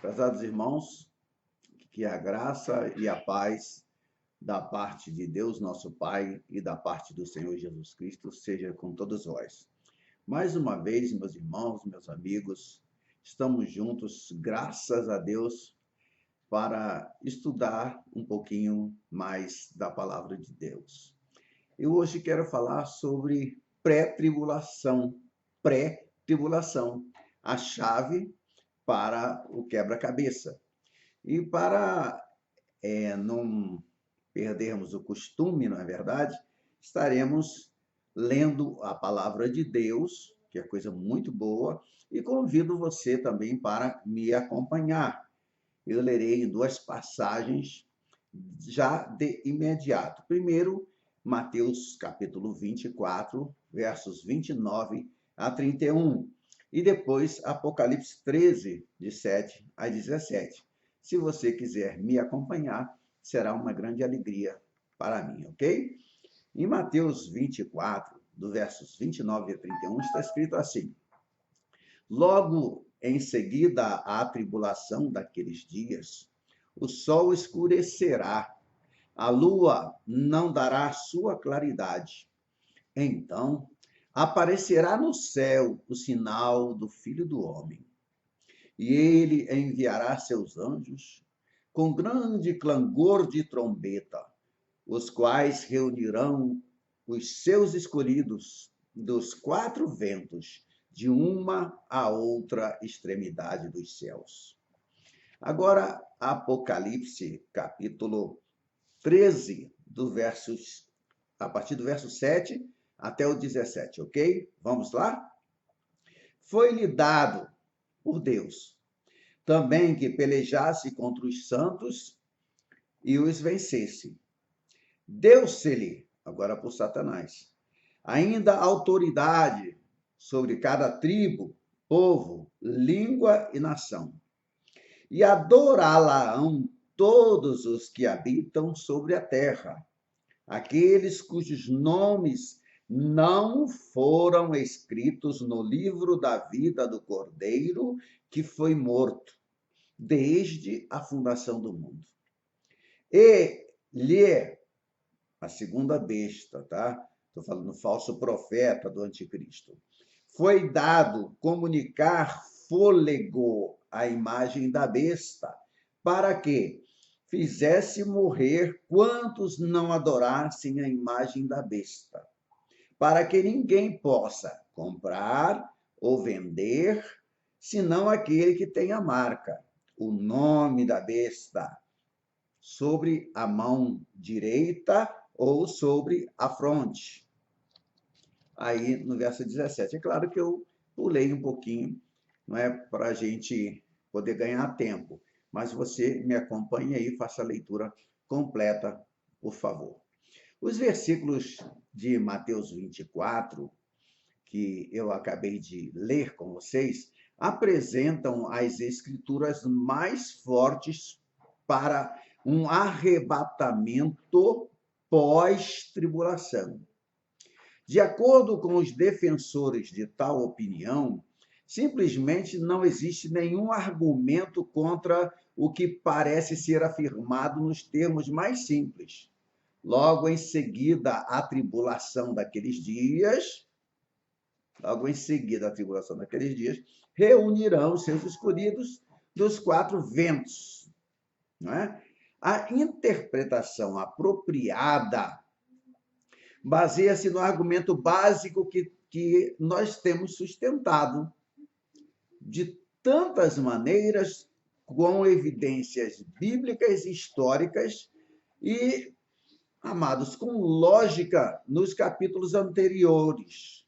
Prezados irmãos, que a graça e a paz da parte de Deus, nosso Pai, e da parte do Senhor Jesus Cristo seja com todos vós. Mais uma vez, meus irmãos, meus amigos, estamos juntos, graças a Deus, para estudar um pouquinho mais da palavra de Deus. Eu hoje quero falar sobre pré-tribulação. Pré-tribulação, a chave para o quebra-cabeça. E para não perdermos o costume, não é verdade? Estaremos lendo a palavra de Deus, que é coisa muito boa, e convido você também para me acompanhar. Eu lerei em duas passagens já de imediato. Primeiro, Mateus capítulo 24, versos 29 a 31. E depois, Apocalipse 13, de 7 a 17. Se você quiser me acompanhar, será uma grande alegria para mim, ok? Em Mateus 24, do versos 29 a 31, está escrito assim: Logo em seguida à tribulação daqueles dias, o sol escurecerá, a lua não dará sua claridade. Então aparecerá no céu o sinal do Filho do Homem. E ele enviará seus anjos com grande clangor de trombeta, os quais reunirão os seus escolhidos dos quatro ventos, de uma a outra extremidade dos céus. Agora, Apocalipse, capítulo 13, a partir do verso 7 até o 17, ok? Vamos lá? Foi-lhe dado por Deus também que pelejasse contra os santos e os vencesse. Deu-se-lhe, agora por Satanás, ainda autoridade sobre cada tribo, povo, língua e nação. E adorá-la-ão todos os que habitam sobre a terra, aqueles cujos nomes não foram escritos no livro da vida do Cordeiro que foi morto desde a fundação do mundo. E lhe, a segunda besta, tá? Estou falando falso profeta do anticristo. Foi dado comunicar fôlego à imagem da besta, para que fizesse morrer quantos não adorassem a imagem da besta, para que ninguém possa comprar ou vender, senão aquele que tem a marca, o nome da besta, sobre a mão direita ou sobre a fronte. Aí no verso 17. É claro que eu pulei um pouquinho, não é para a gente poder ganhar tempo, mas você me acompanhe aí, faça a leitura completa, por favor. Os versículos de Mateus 24, que eu acabei de ler com vocês, apresentam as escrituras mais fortes para um arrebatamento pós-tribulação. De acordo com os defensores de tal opinião, simplesmente não existe nenhum argumento contra o que parece ser afirmado nos termos mais simples. Logo em seguida à tribulação daqueles dias, reunirão seus escolhidos dos quatro ventos. Não é? A interpretação apropriada baseia-se no argumento básico que nós temos sustentado de tantas maneiras, com evidências bíblicas e históricas e, amados, com lógica nos capítulos anteriores,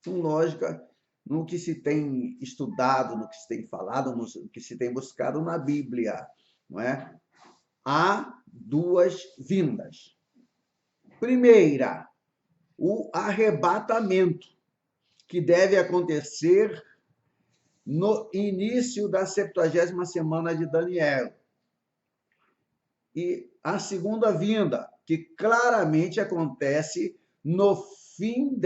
com lógica no que se tem estudado, no que se tem falado, no que se tem buscado na Bíblia, não é? Há duas vindas. Primeira, o arrebatamento, que deve acontecer no início da 70ª semana de Daniel. E a segunda vinda, que claramente acontece no fim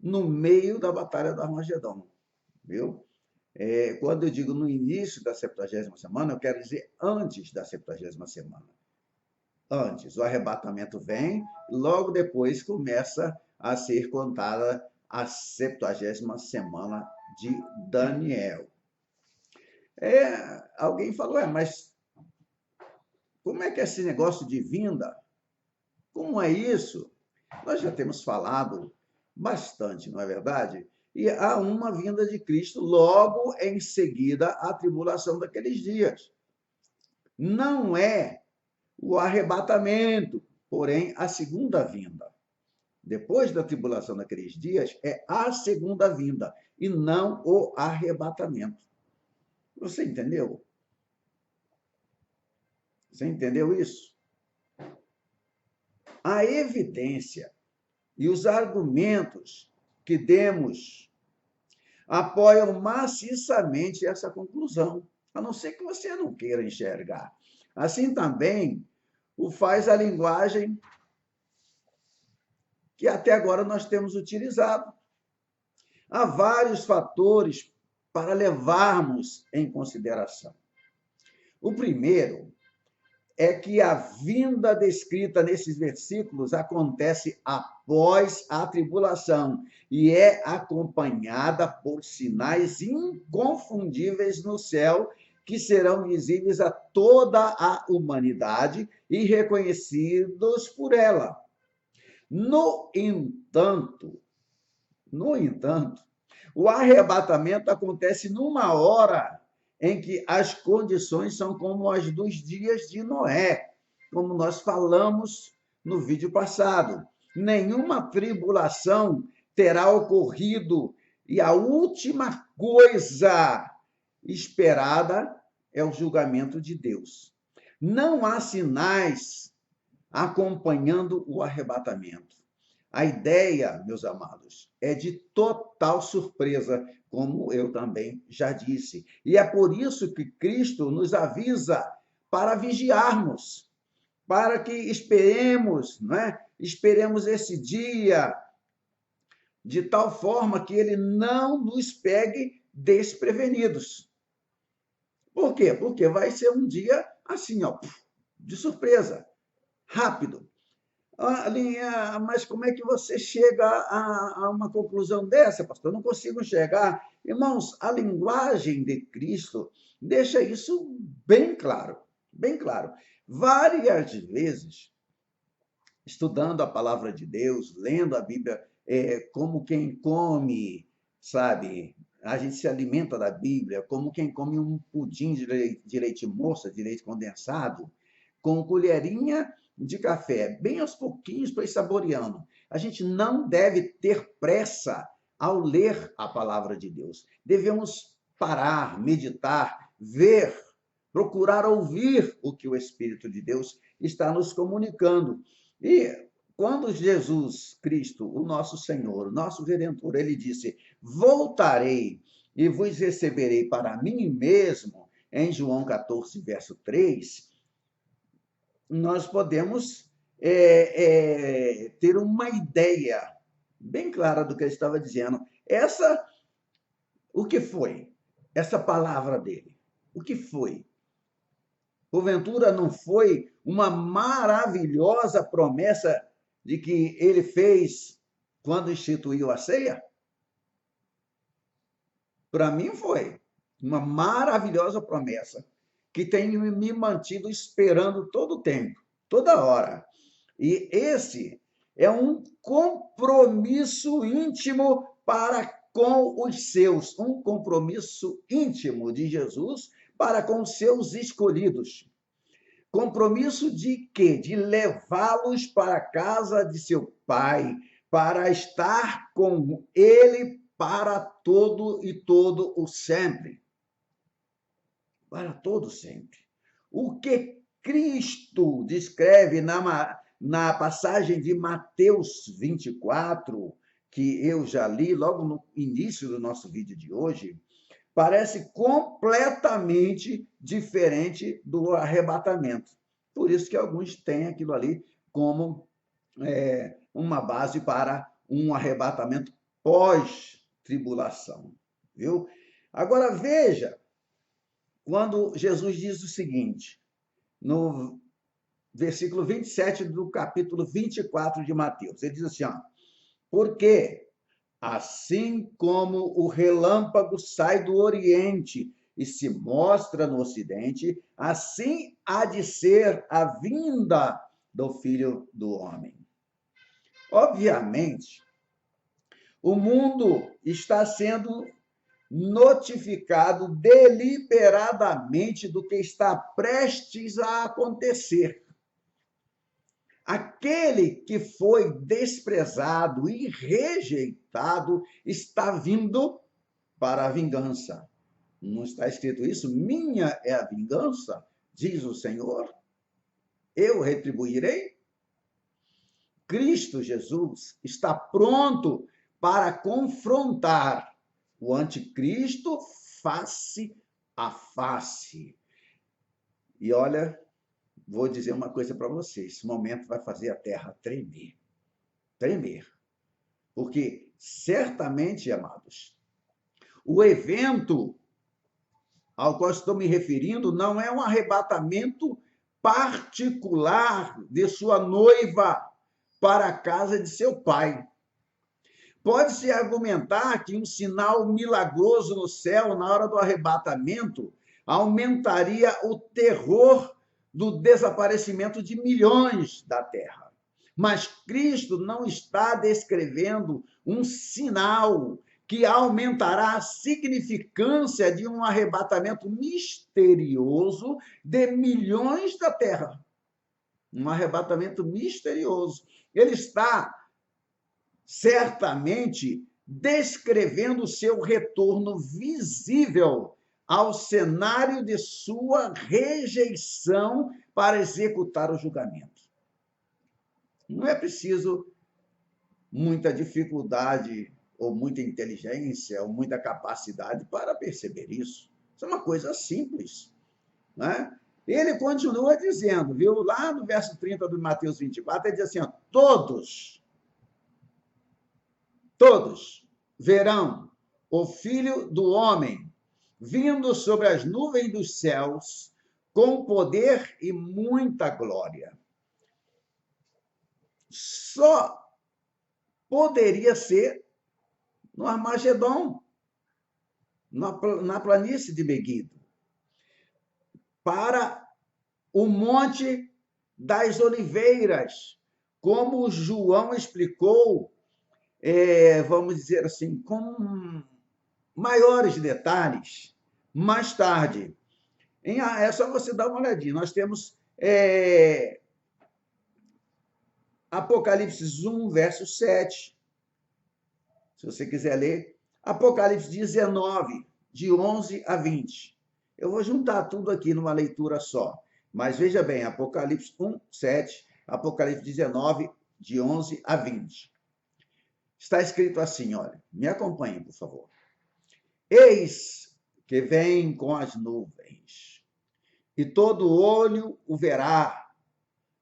no meio da Batalha do Armagedon, viu? Quando eu digo no início da 70ª semana, eu quero dizer antes da 70ª semana. Antes, o arrebatamento vem, logo depois começa a ser contada a 70ª semana de Daniel. Alguém falou, mas como é que é esse negócio de vinda? Como é isso? Nós já temos falado bastante, não é verdade? E há uma vinda de Cristo logo em seguida à tribulação daqueles dias. Não é o arrebatamento, porém a segunda vinda. Depois da tribulação daqueles dias, é a segunda vinda e não o arrebatamento. Você entendeu? Você entendeu isso? A evidência e os argumentos que demos apoiam maciçamente essa conclusão, a não ser que você não queira enxergar. Assim também o faz a linguagem que até agora nós temos utilizado. Há vários fatores para levarmos em consideração. O primeiro é que a vinda descrita nesses versículos acontece após a tribulação e é acompanhada por sinais inconfundíveis no céu que serão visíveis a toda a humanidade e reconhecidos por ela. No entanto, o arrebatamento acontece numa hora em que as condições são como as dos dias de Noé, como nós falamos no vídeo passado. Nenhuma tribulação terá ocorrido e a última coisa esperada é o julgamento de Deus. Não há sinais acompanhando o arrebatamento. A ideia, meus amados, é de total surpresa, como eu também já disse. E é por isso que Cristo nos avisa para vigiarmos, para que esperemos, né? Esperemos esse dia de tal forma que ele não nos pegue desprevenidos. Por quê? Porque vai ser um dia assim, ó, de surpresa, rápido. Mas como é que você chega a uma conclusão dessa, pastor? Eu não consigo enxergar. Irmãos, a linguagem de Cristo deixa isso bem claro, bem claro. Várias vezes, estudando a palavra de Deus, lendo a Bíblia, como quem come, sabe? A gente se alimenta da Bíblia, como quem come um pudim de leite moça, de leite condensado, com colherinha de café, bem aos pouquinhos para ir saboreando. A gente não deve ter pressa ao ler a palavra de Deus. Devemos parar, meditar, ver, procurar ouvir o que o Espírito de Deus está nos comunicando. E quando Jesus Cristo, o nosso Senhor, o nosso Redentor, ele disse: voltarei e vos receberei para mim mesmo, em João 14, verso 3, nós podemos ter uma ideia bem clara do que ele estava dizendo. O que foi? Essa palavra dele, o que foi? Porventura não foi uma maravilhosa promessa de que ele fez quando instituiu a ceia? Para mim foi uma maravilhosa promessa que tem me mantido esperando todo o tempo, toda hora. E esse é um compromisso íntimo para com os seus, um compromisso íntimo de Jesus para com os seus escolhidos. Compromisso de quê? De levá-los para a casa de seu pai, para estar com ele para todo e todo o sempre. Para todo sempre. O que Cristo descreve na passagem de Mateus 24, que eu já li logo no início do nosso vídeo de hoje, parece completamente diferente do arrebatamento. Por isso que alguns têm aquilo ali como uma base para um arrebatamento pós-tribulação, viu? Agora veja, quando Jesus diz o seguinte, no versículo 27 do capítulo 24 de Mateus, ele diz assim, ó, porque assim como o relâmpago sai do Oriente e se mostra no Ocidente, assim há de ser a vinda do Filho do Homem. Obviamente, o mundo está sendo notificado deliberadamente do que está prestes a acontecer. Aquele que foi desprezado e rejeitado está vindo para a vingança. Não está escrito isso? Minha é a vingança, diz o Senhor. Eu retribuirei. Cristo Jesus está pronto para confrontar o anticristo face a face. E olha, vou dizer uma coisa para vocês, esse momento vai fazer a terra tremer. Tremer. Porque certamente, amados, o evento ao qual estou me referindo não é um arrebatamento particular de sua noiva para a casa de seu pai. Pode-se argumentar que um sinal milagroso no céu na hora do arrebatamento aumentaria o terror do desaparecimento de milhões da terra. Mas Cristo não está descrevendo um sinal que aumentará a significância de um arrebatamento misterioso de milhões da terra. Um arrebatamento misterioso. Ele está certamente descrevendo o seu retorno visível ao cenário de sua rejeição para executar o julgamento. Não é preciso muita dificuldade, ou muita inteligência, ou muita capacidade para perceber isso. Isso é uma coisa simples, né? Ele continua dizendo, viu? Lá no verso 30 do Mateus 24, ele diz assim, ó, todos verão o Filho do Homem vindo sobre as nuvens dos céus com poder e muita glória. Só poderia ser no Armagedon, na planície de Meguido, para o Monte das Oliveiras, como João explicou, vamos dizer assim, com maiores detalhes, mais tarde. É só você dar uma olhadinha. Nós temos Apocalipse 1, verso 7. Se você quiser ler. Apocalipse 19, de 11 a 20. Eu vou juntar tudo aqui numa leitura só. Mas veja bem, Apocalipse 1, 7, Apocalipse 19, de 11 a 20. Está escrito assim, olha, me acompanhem, por favor. Eis que vem com as nuvens, e todo olho o verá,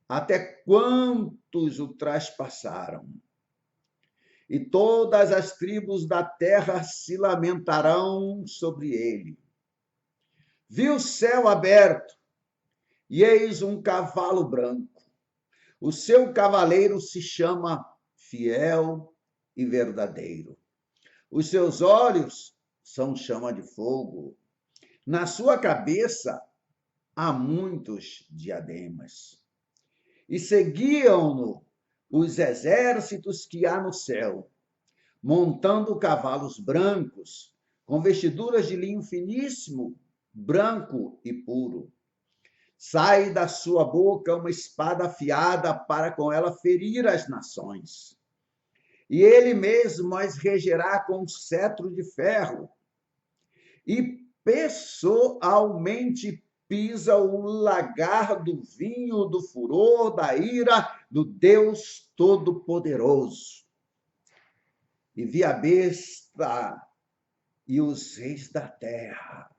até quantos o traspassaram. E todas as tribos da terra se lamentarão sobre ele. Vi o céu aberto, e eis um cavalo branco. O seu cavaleiro se chama Fiel e Verdadeiro. Os seus olhos são chama de fogo. Na sua cabeça há muitos diademas. E seguiam-no os exércitos que há no céu, montando cavalos brancos, com vestiduras de linho finíssimo, branco e puro. Sai da sua boca uma espada afiada para com ela ferir as nações. E ele mesmo as regerá com um cetro de ferro. E pessoalmente pisa o lagar do vinho do furor da ira do Deus Todo-Poderoso. E vi a besta e os reis da terra,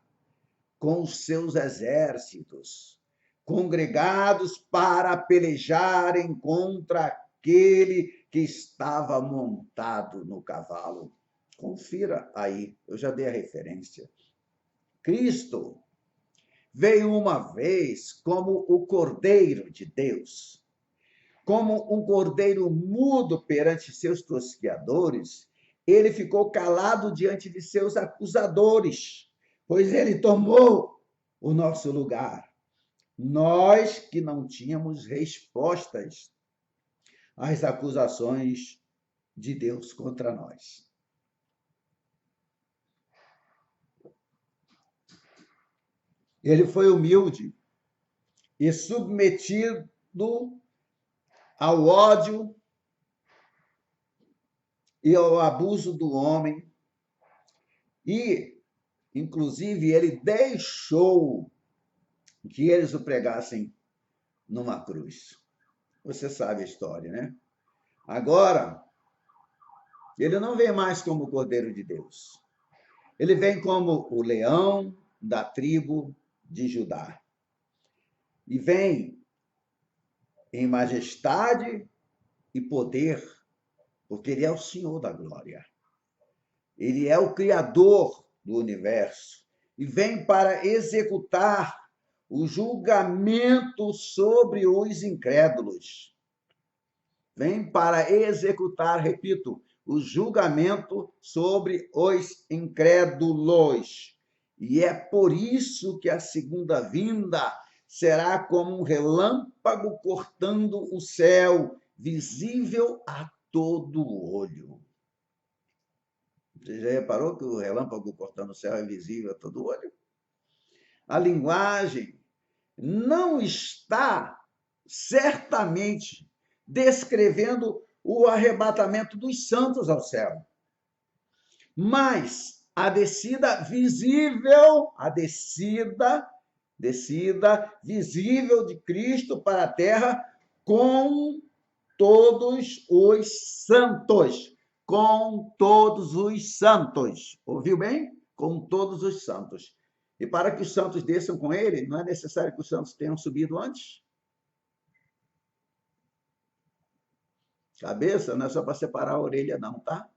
com os seus exércitos, congregados para pelejarem contra aquele que estava montado no cavalo. Confira aí, eu já dei a referência. Cristo veio uma vez como o Cordeiro de Deus, como um cordeiro mudo perante seus tosqueadores, ele ficou calado diante de seus acusadores, pois ele tomou o nosso lugar. Nós que não tínhamos respostas às acusações de Deus contra nós. Ele foi humilde e submetido ao ódio e ao abuso do homem. E, inclusive, ele deixou que eles o pregassem numa cruz. Você sabe a história, né? Agora, ele não vem mais como o Cordeiro de Deus. Ele vem como o leão da tribo de Judá. E vem em majestade e poder, porque ele é o Senhor da glória. Ele é o Criador do universo e vem para executar o julgamento sobre os incrédulos. Vem para executar, repito, o julgamento sobre os incrédulos. E é por isso que a segunda vinda será como um relâmpago cortando o céu, visível a todo olho. Você já reparou que o relâmpago cortando o céu é visível a todo olho? A linguagem não está certamente descrevendo o arrebatamento dos santos ao céu, mas a descida visível, descida visível de Cristo para a terra com todos os santos. Com todos os santos. Ouviu bem? Com todos os santos. E para que os santos desçam com ele, não é necessário que os santos tenham subido antes? Cabeça não é só para separar a orelha, não, tá?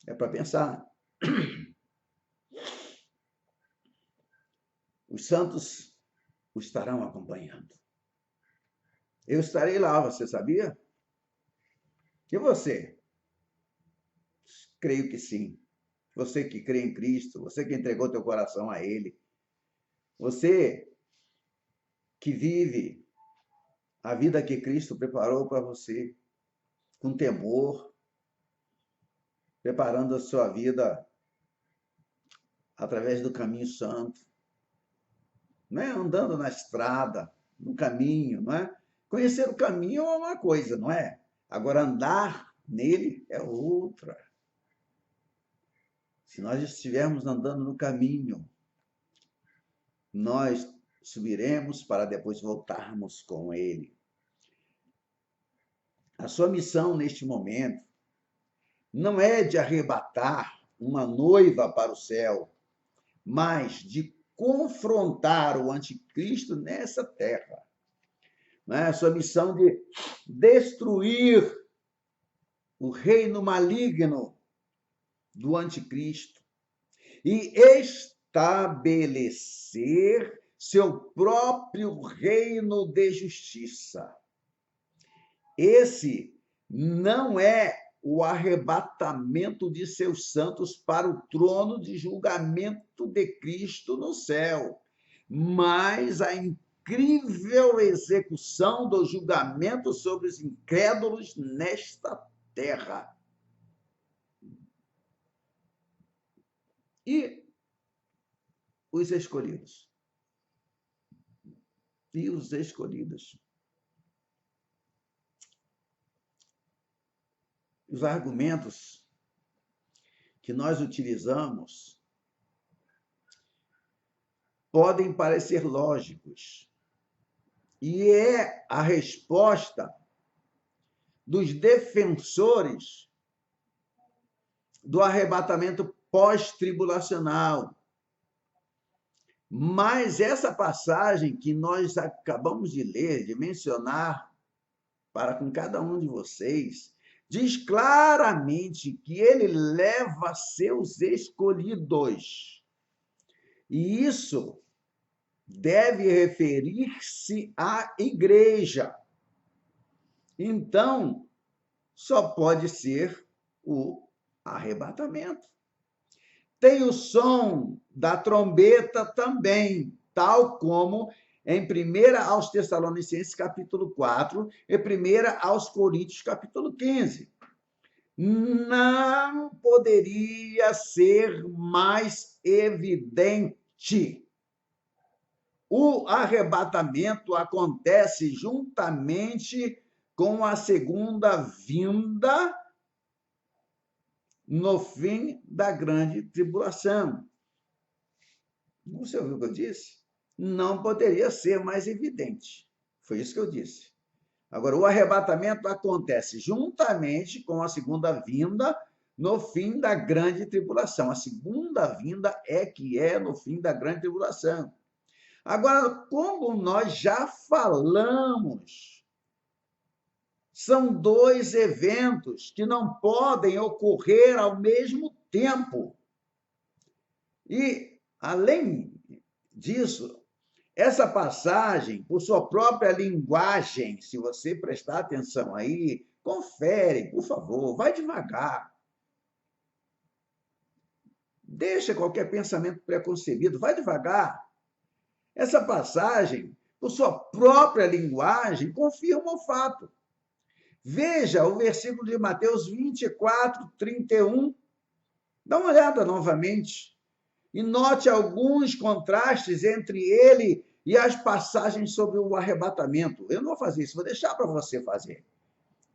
É para pensar. Os santos o estarão acompanhando. Eu estarei lá, você sabia? E você? Creio que sim. Você que crê em Cristo, você que entregou teu coração a Ele, você que vive a vida que Cristo preparou para você, com temor, preparando a sua vida através do caminho santo, não é? Andando na estrada, no caminho, não é? Conhecer o caminho é uma coisa, não é? Agora, andar nele é outra. Se nós estivermos andando no caminho, nós subiremos para depois voltarmos com ele. A sua missão neste momento não é de arrebatar uma noiva para o céu, mas de confrontar o anticristo nessa terra. Não é? A sua missão de destruir o reino maligno do anticristo e estabelecer seu próprio reino de justiça. Esse não é o arrebatamento de seus santos para o trono de julgamento de Cristo no céu, mas a incrível execução do julgamento sobre os incrédulos nesta terra. E os escolhidos? E os escolhidos? Os argumentos que nós utilizamos podem parecer lógicos. E é a resposta dos defensores do arrebatamento pós-tribulacional. Mas essa passagem que nós acabamos de ler, de mencionar para com cada um de vocês, diz claramente que ele leva seus escolhidos E isso deve referir-se à igreja. Então, só pode ser o arrebatamento. Tem o som da trombeta também, tal como em 1 aos Tessalonicenses, capítulo 4, e 1 aos Coríntios, capítulo 15. Não poderia ser mais evidente. O arrebatamento acontece juntamente com a segunda vinda no fim da grande tribulação. Você ouviu o que eu disse? Não poderia ser mais evidente. Foi isso que eu disse. Agora, o arrebatamento acontece juntamente com a segunda vinda no fim da grande tribulação. A segunda vinda é que é no fim da grande tribulação. Agora, como nós já falamos, são dois eventos que não podem ocorrer ao mesmo tempo. E, além disso, essa passagem, por sua própria linguagem, se você prestar atenção aí, confere, por favor, vai devagar. Deixa qualquer pensamento preconcebido, vai devagar. Essa passagem, por sua própria linguagem, confirma o fato. Veja o versículo de Mateus 24, 31. Dá uma olhada novamente e note alguns contrastes entre ele e as passagens sobre o arrebatamento. Eu não vou fazer isso, vou deixar para você fazer.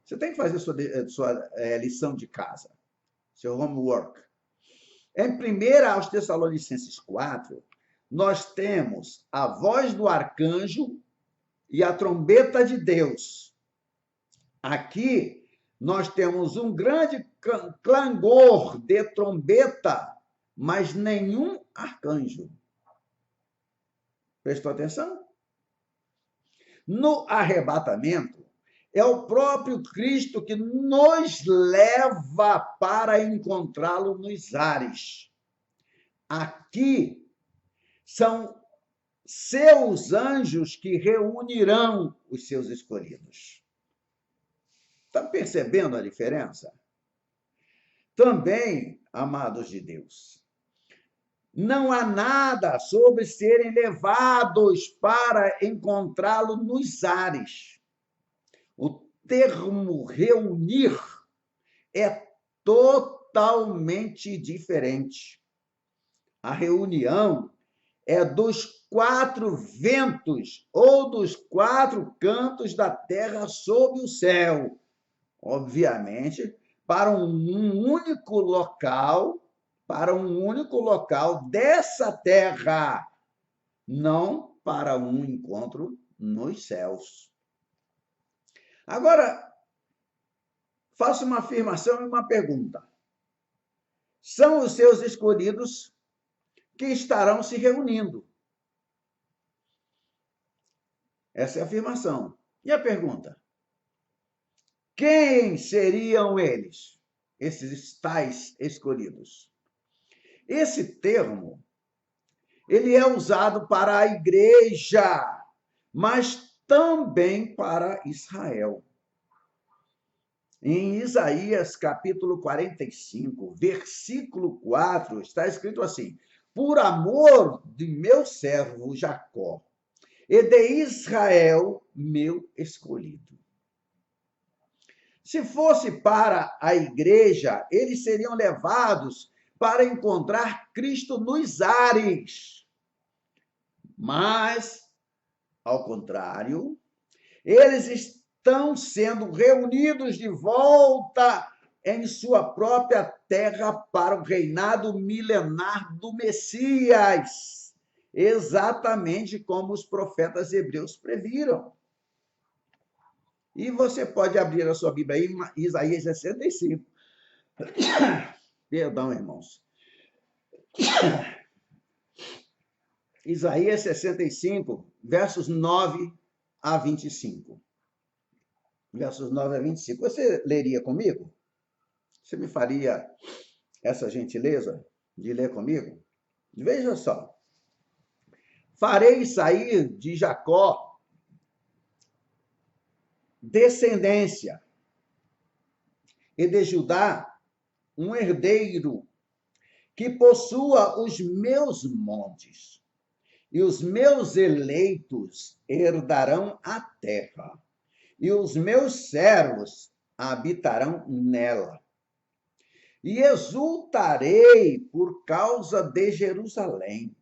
Você tem que fazer sua lição de casa, seu homework. Em 1 aos Tessalonicenses 4, nós temos a voz do arcanjo e a trombeta de Deus. Aqui, nós temos um grande clangor de trombeta, mas nenhum arcanjo. Prestou atenção? No arrebatamento, é o próprio Cristo que nos leva para encontrá-lo nos ares. Aqui são seus anjos que reunirão os seus escolhidos. Está percebendo a diferença? Também, amados de Deus, não há nada sobre serem levados para encontrá-lo nos ares. O termo reunir é totalmente diferente. A reunião é dos 4 ventos ou dos 4 cantos da terra sob o céu. Obviamente, para um único local dessa terra, não para um encontro nos céus. Agora, faço uma afirmação e uma pergunta. São os seus escolhidos que estarão se reunindo. Essa é a afirmação. E a pergunta? Quem seriam eles, esses tais escolhidos? Esse termo, ele é usado para a igreja, mas também para Israel. Em Isaías, capítulo 45, versículo 4, está escrito assim: por amor de meu servo Jacó e de Israel, meu escolhido. Se fosse para a igreja, eles seriam levados para encontrar Cristo nos ares. Mas, ao contrário, eles estão sendo reunidos de volta em sua própria terra para o reinado milenar do Messias, exatamente como os profetas hebreus previram. E você pode abrir a sua Bíblia aí, em Isaías 65. Perdão, irmãos. Isaías 65, versos 9 a 25. Versos 9 a 25. Você leria comigo? Você me faria essa gentileza de ler comigo? Veja só. Farei sair de Jacó descendência, e de Judá um herdeiro que possua os meus montes, e os meus eleitos herdarão a terra, e os meus servos habitarão nela. E exultarei por causa de Jerusalém,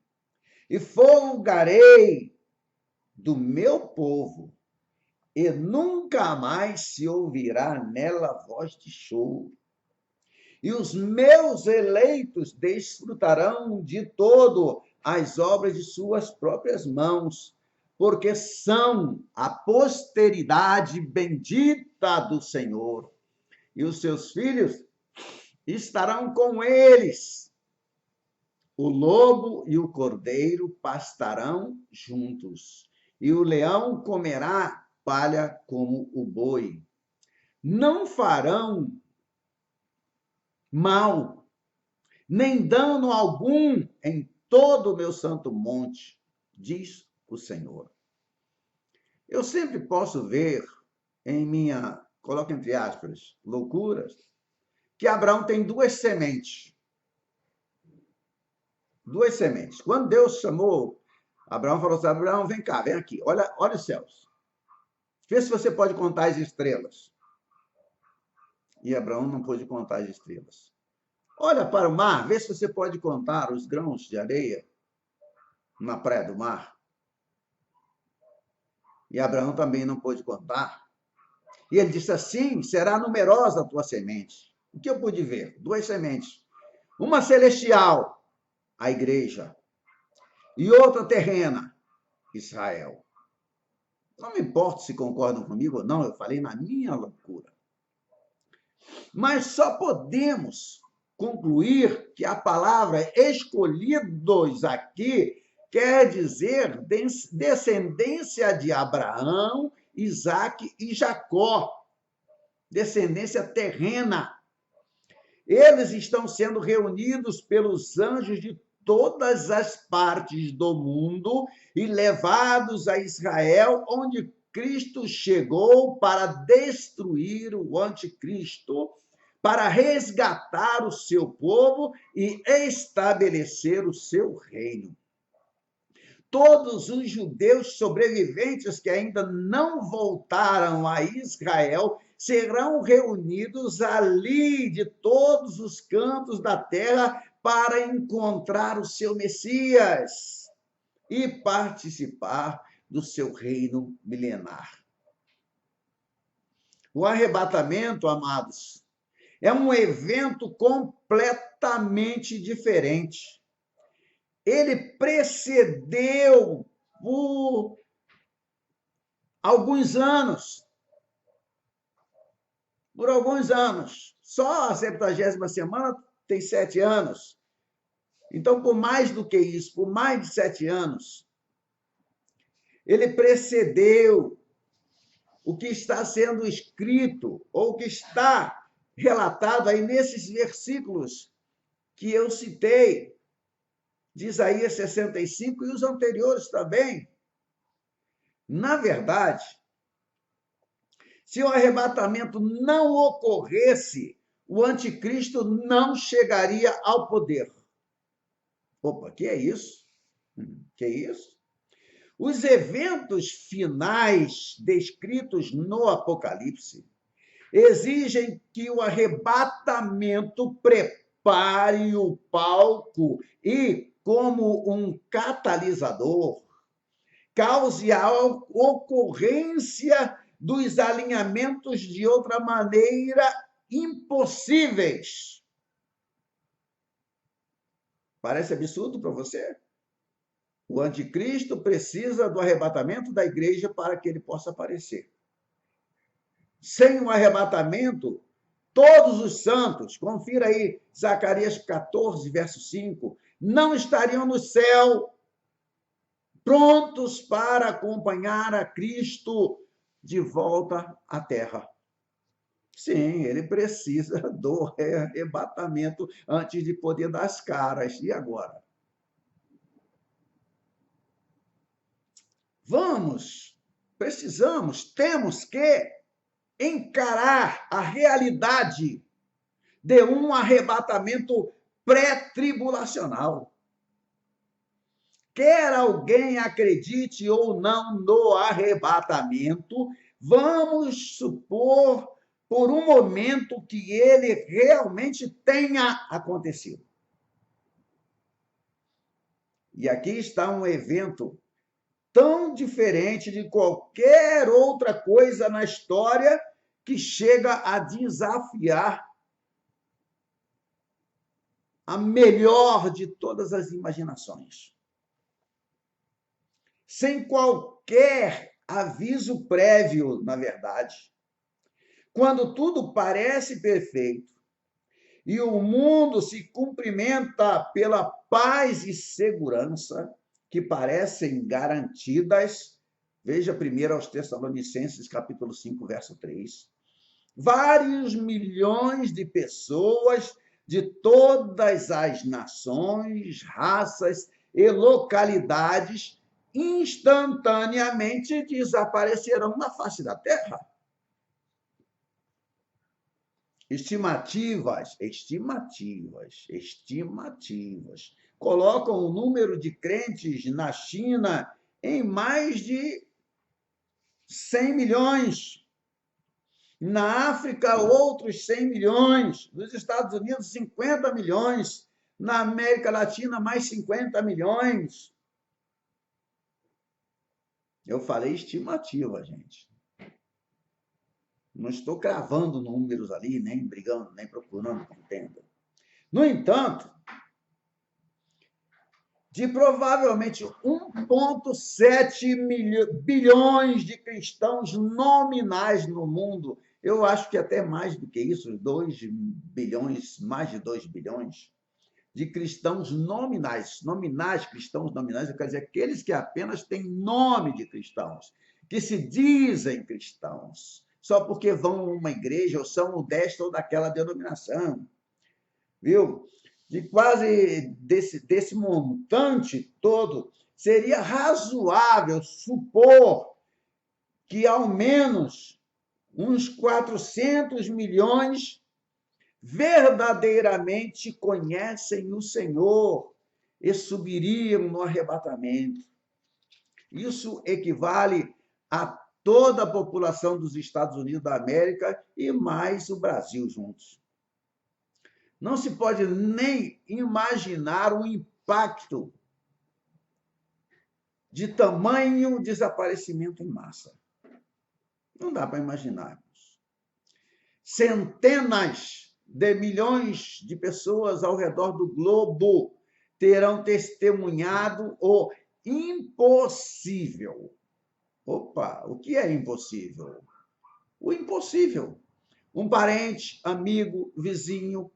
e folgarei do meu povo, e nunca mais se ouvirá nela voz de choro. E os meus eleitos desfrutarão de todo as obras de suas próprias mãos, porque são a posteridade bendita do Senhor. E os seus filhos estarão com eles. O lobo e o cordeiro pastarão juntos, e o leão comerá palha como o boi. Não farão mal, nem dano algum em todo o meu santo monte, diz o Senhor. Eu sempre posso ver em minha, coloca entre aspas, loucuras, que Abraão tem duas sementes. Duas sementes. Quando Deus chamou Abraão, falou assim: Abraão, vem cá, vem aqui, olha os céus. Vê se você pode contar as estrelas. E Abraão não pôde contar as estrelas. Olha para o mar, vê se você pode contar os grãos de areia na praia do mar. E Abraão também não pôde contar. E ele disse assim: será numerosa a tua semente. O que eu pude ver? Duas sementes. Uma celestial, a igreja, e outra terrena, Israel. Não me importa se concordam comigo ou não, eu falei na minha loucura. Mas só podemos concluir que a palavra escolhidos aqui quer dizer descendência de Abraão, Isaque e Jacó, descendência terrena. Eles estão sendo reunidos pelos anjos de todas as partes do mundo e levados a Israel, onde Cristo chegou para destruir o anticristo, para resgatar o seu povo e estabelecer o seu reino. Todos os judeus sobreviventes que ainda não voltaram a Israel serão reunidos ali de todos os cantos da terra para encontrar o seu Messias e participar do seu reino milenar. O arrebatamento, amados, é um evento completamente diferente. Ele precedeu por alguns anos. Por alguns anos. Só a 70ª semana tem 7 anos. Então, por mais do que isso, por mais de 7 anos, ele precedeu o que está sendo escrito, ou o que está relatado aí nesses versículos que eu citei, de Isaías 65 e os anteriores também. Na verdade, se o arrebatamento não ocorresse, o anticristo não chegaria ao poder. Opa, que é isso? Que é isso? Os eventos finais descritos no Apocalipse exigem que o arrebatamento prepare o palco e, como um catalisador, cause a ocorrência dos alinhamentos de outra maneira impossíveis. Parece absurdo para você? O anticristo precisa do arrebatamento da igreja para que ele possa aparecer. Sem o arrebatamento, todos os santos, confira aí Zacarias 14, verso 5, não estariam no céu, prontos para acompanhar a Cristo de volta à terra. Sim, ele precisa do arrebatamento antes de poder dar as caras. E agora? temos que encarar a realidade de um arrebatamento pré-tribulacional. Quer alguém acredite ou não no arrebatamento, vamos supor por um momento que ele realmente tenha acontecido. E aqui está um evento tão diferente de qualquer outra coisa na história que chega a desafiar a melhor de todas as imaginações. Sem qualquer aviso prévio, na verdade. Quando tudo parece perfeito e o mundo se cumprimenta pela paz e segurança que parecem garantidas, veja primeiro aos Tessalonicenses, capítulo 5, verso 3. Vários milhões de pessoas de todas as nações, raças e localidades instantaneamente desaparecerão na face da terra. Estimativas colocam o número de crentes na China em mais de 100 milhões. Na África, outros 100 milhões. Nos Estados Unidos, 50 milhões. Na América Latina, mais 50 milhões. Eu falei estimativa, gente. Não estou cravando números ali, nem brigando, nem procurando que entenda. No entanto, de provavelmente 1,7 bilhões de cristãos nominais no mundo, eu acho que até mais do que isso, 2 bilhões, mais de 2 bilhões, de cristãos nominais. Cristãos nominais, eu quero dizer, aqueles que apenas têm nome de cristãos, que se dizem cristãos, só porque vão a uma igreja ou são desta ou daquela denominação. Viu? De quase desse montante todo, seria razoável supor que ao menos uns 400 milhões verdadeiramente conhecem o Senhor e subiriam no arrebatamento. Isso equivale a toda a população dos Estados Unidos da América e mais o Brasil juntos. Não se pode nem imaginar o impacto de tamanho desaparecimento em massa. Não dá para imaginarmos. Centenas de milhões de pessoas ao redor do globo terão testemunhado o impossível. Opa, o que é impossível? O impossível. Um parente, amigo, vizinho,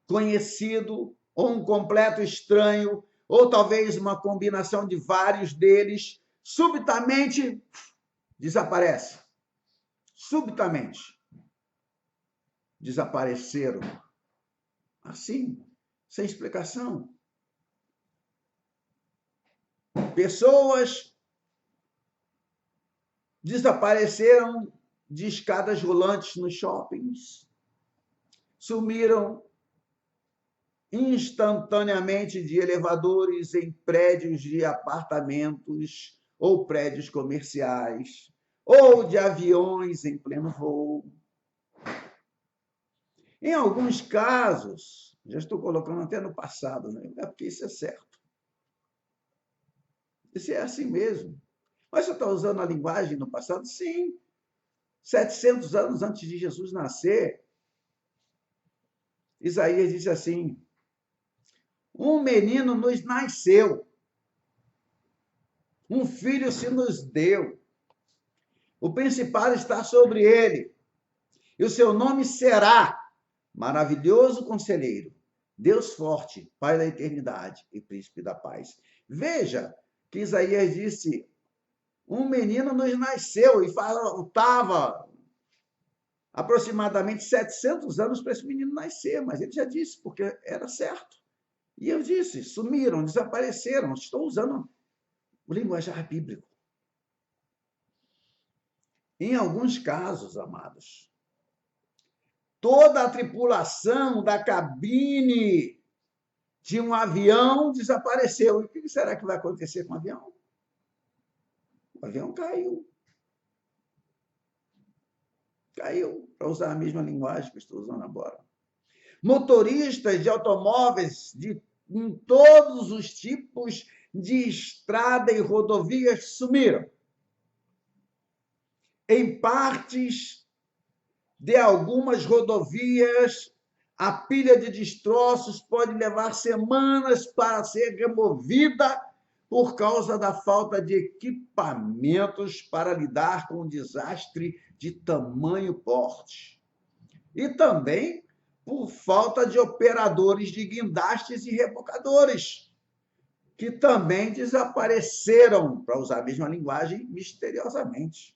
conhecido, ou um completo estranho, ou talvez uma combinação de vários deles, subitamente desaparece. Subitamente desapareceram. Assim, sem explicação. Pessoas desapareceram de escadas rolantes nos shoppings, sumiram instantaneamente de elevadores em prédios de apartamentos ou prédios comerciais, ou de aviões em pleno voo. Em alguns casos, já estou colocando até no passado, né? É porque isso é certo. Isso é assim mesmo. Mas você está usando a linguagem no passado? Sim. 700 anos antes de Jesus nascer, Isaías disse assim: um menino nos nasceu, um filho se nos deu, o principado está sobre ele, e o seu nome será Maravilhoso Conselheiro, Deus Forte, Pai da Eternidade e Príncipe da Paz. Veja que Isaías disse: um menino nos nasceu, e faltava aproximadamente 700 anos para esse menino nascer, mas ele já disse, porque era certo. E eu disse: sumiram, desapareceram. Estou usando o linguajar bíblico. Em alguns casos, amados, toda a tripulação da cabine de um avião desapareceu. E o que será que vai acontecer com o avião? O avião caiu. Caiu, para usar a mesma linguagem que eu estou usando agora. Motoristas de automóveis em todos os tipos de estrada e rodovias sumiram. Em partes de algumas rodovias, a pilha de destroços pode levar semanas para ser removida por causa da falta de equipamentos para lidar com um desastre de tamanho porte. E também por falta de operadores de guindastes e rebocadores, que também desapareceram, para usar a mesma linguagem, misteriosamente.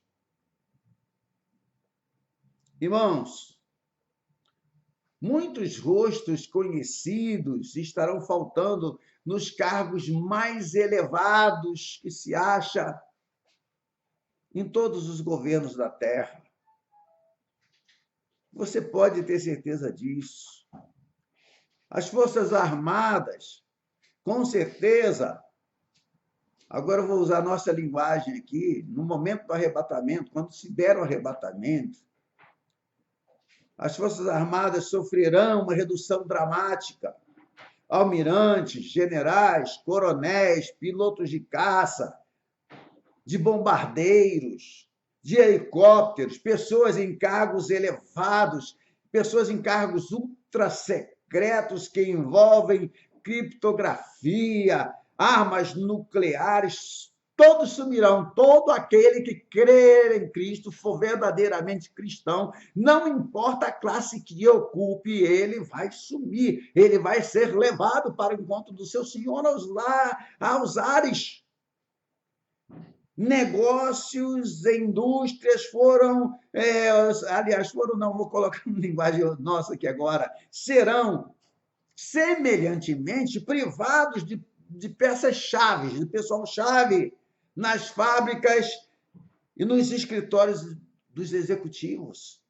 Irmãos, muitos rostos conhecidos estarão faltando nos cargos mais elevados que se acha em todos os governos da Terra. Você pode ter certeza disso. As Forças Armadas, com certeza, agora eu vou usar a nossa linguagem aqui, no momento do arrebatamento, quando se der o arrebatamento, as Forças Armadas sofrerão uma redução dramática. Almirantes, generais, coronéis, pilotos de caça, de bombardeiros, de helicópteros, pessoas em cargos elevados, pessoas em cargos ultra secretos que envolvem criptografia, armas nucleares, todos sumirão. Todo aquele que crer em Cristo, for verdadeiramente cristão, não importa a classe que ocupe, ele vai sumir, ele vai ser levado para o encontro do seu Senhor aos ares. Negócios, indústrias foram, não, vou colocar uma linguagem nossa aqui agora, serão semelhantemente privados de peças-chave, de pessoal-chave nas fábricas e nos escritórios dos executivos.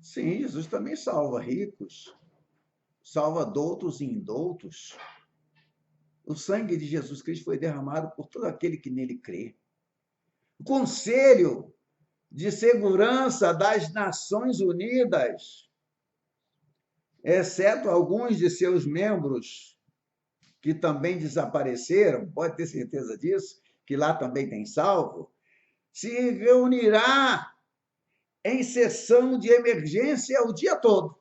Sim, Jesus também salva ricos, salva doutos e indoutos. O sangue de Jesus Cristo foi derramado por todo aquele que nele crê. O Conselho de Segurança das Nações Unidas, exceto alguns de seus membros que também desapareceram, pode ter certeza disso, que lá também tem salvo, se reunirá em sessão de emergência o dia todo.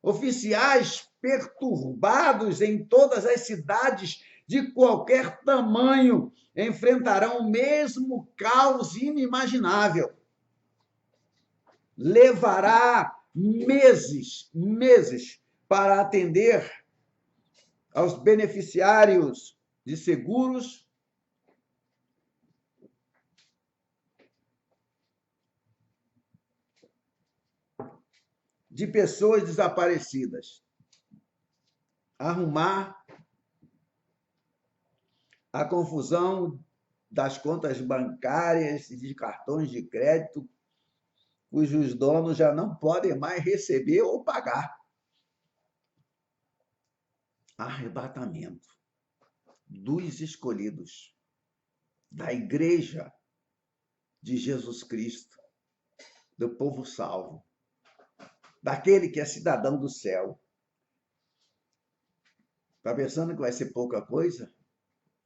Oficiais perturbados em todas as cidades de qualquer tamanho enfrentarão o mesmo caos inimaginável. Levará meses para atender aos beneficiários de seguros de pessoas desaparecidas, arrumar a confusão das contas bancárias e de cartões de crédito, cujos donos já não podem mais receber ou pagar. Arrebatamento dos escolhidos, da igreja de Jesus Cristo, do povo salvo, daquele que é cidadão do céu. Está pensando que vai ser pouca coisa?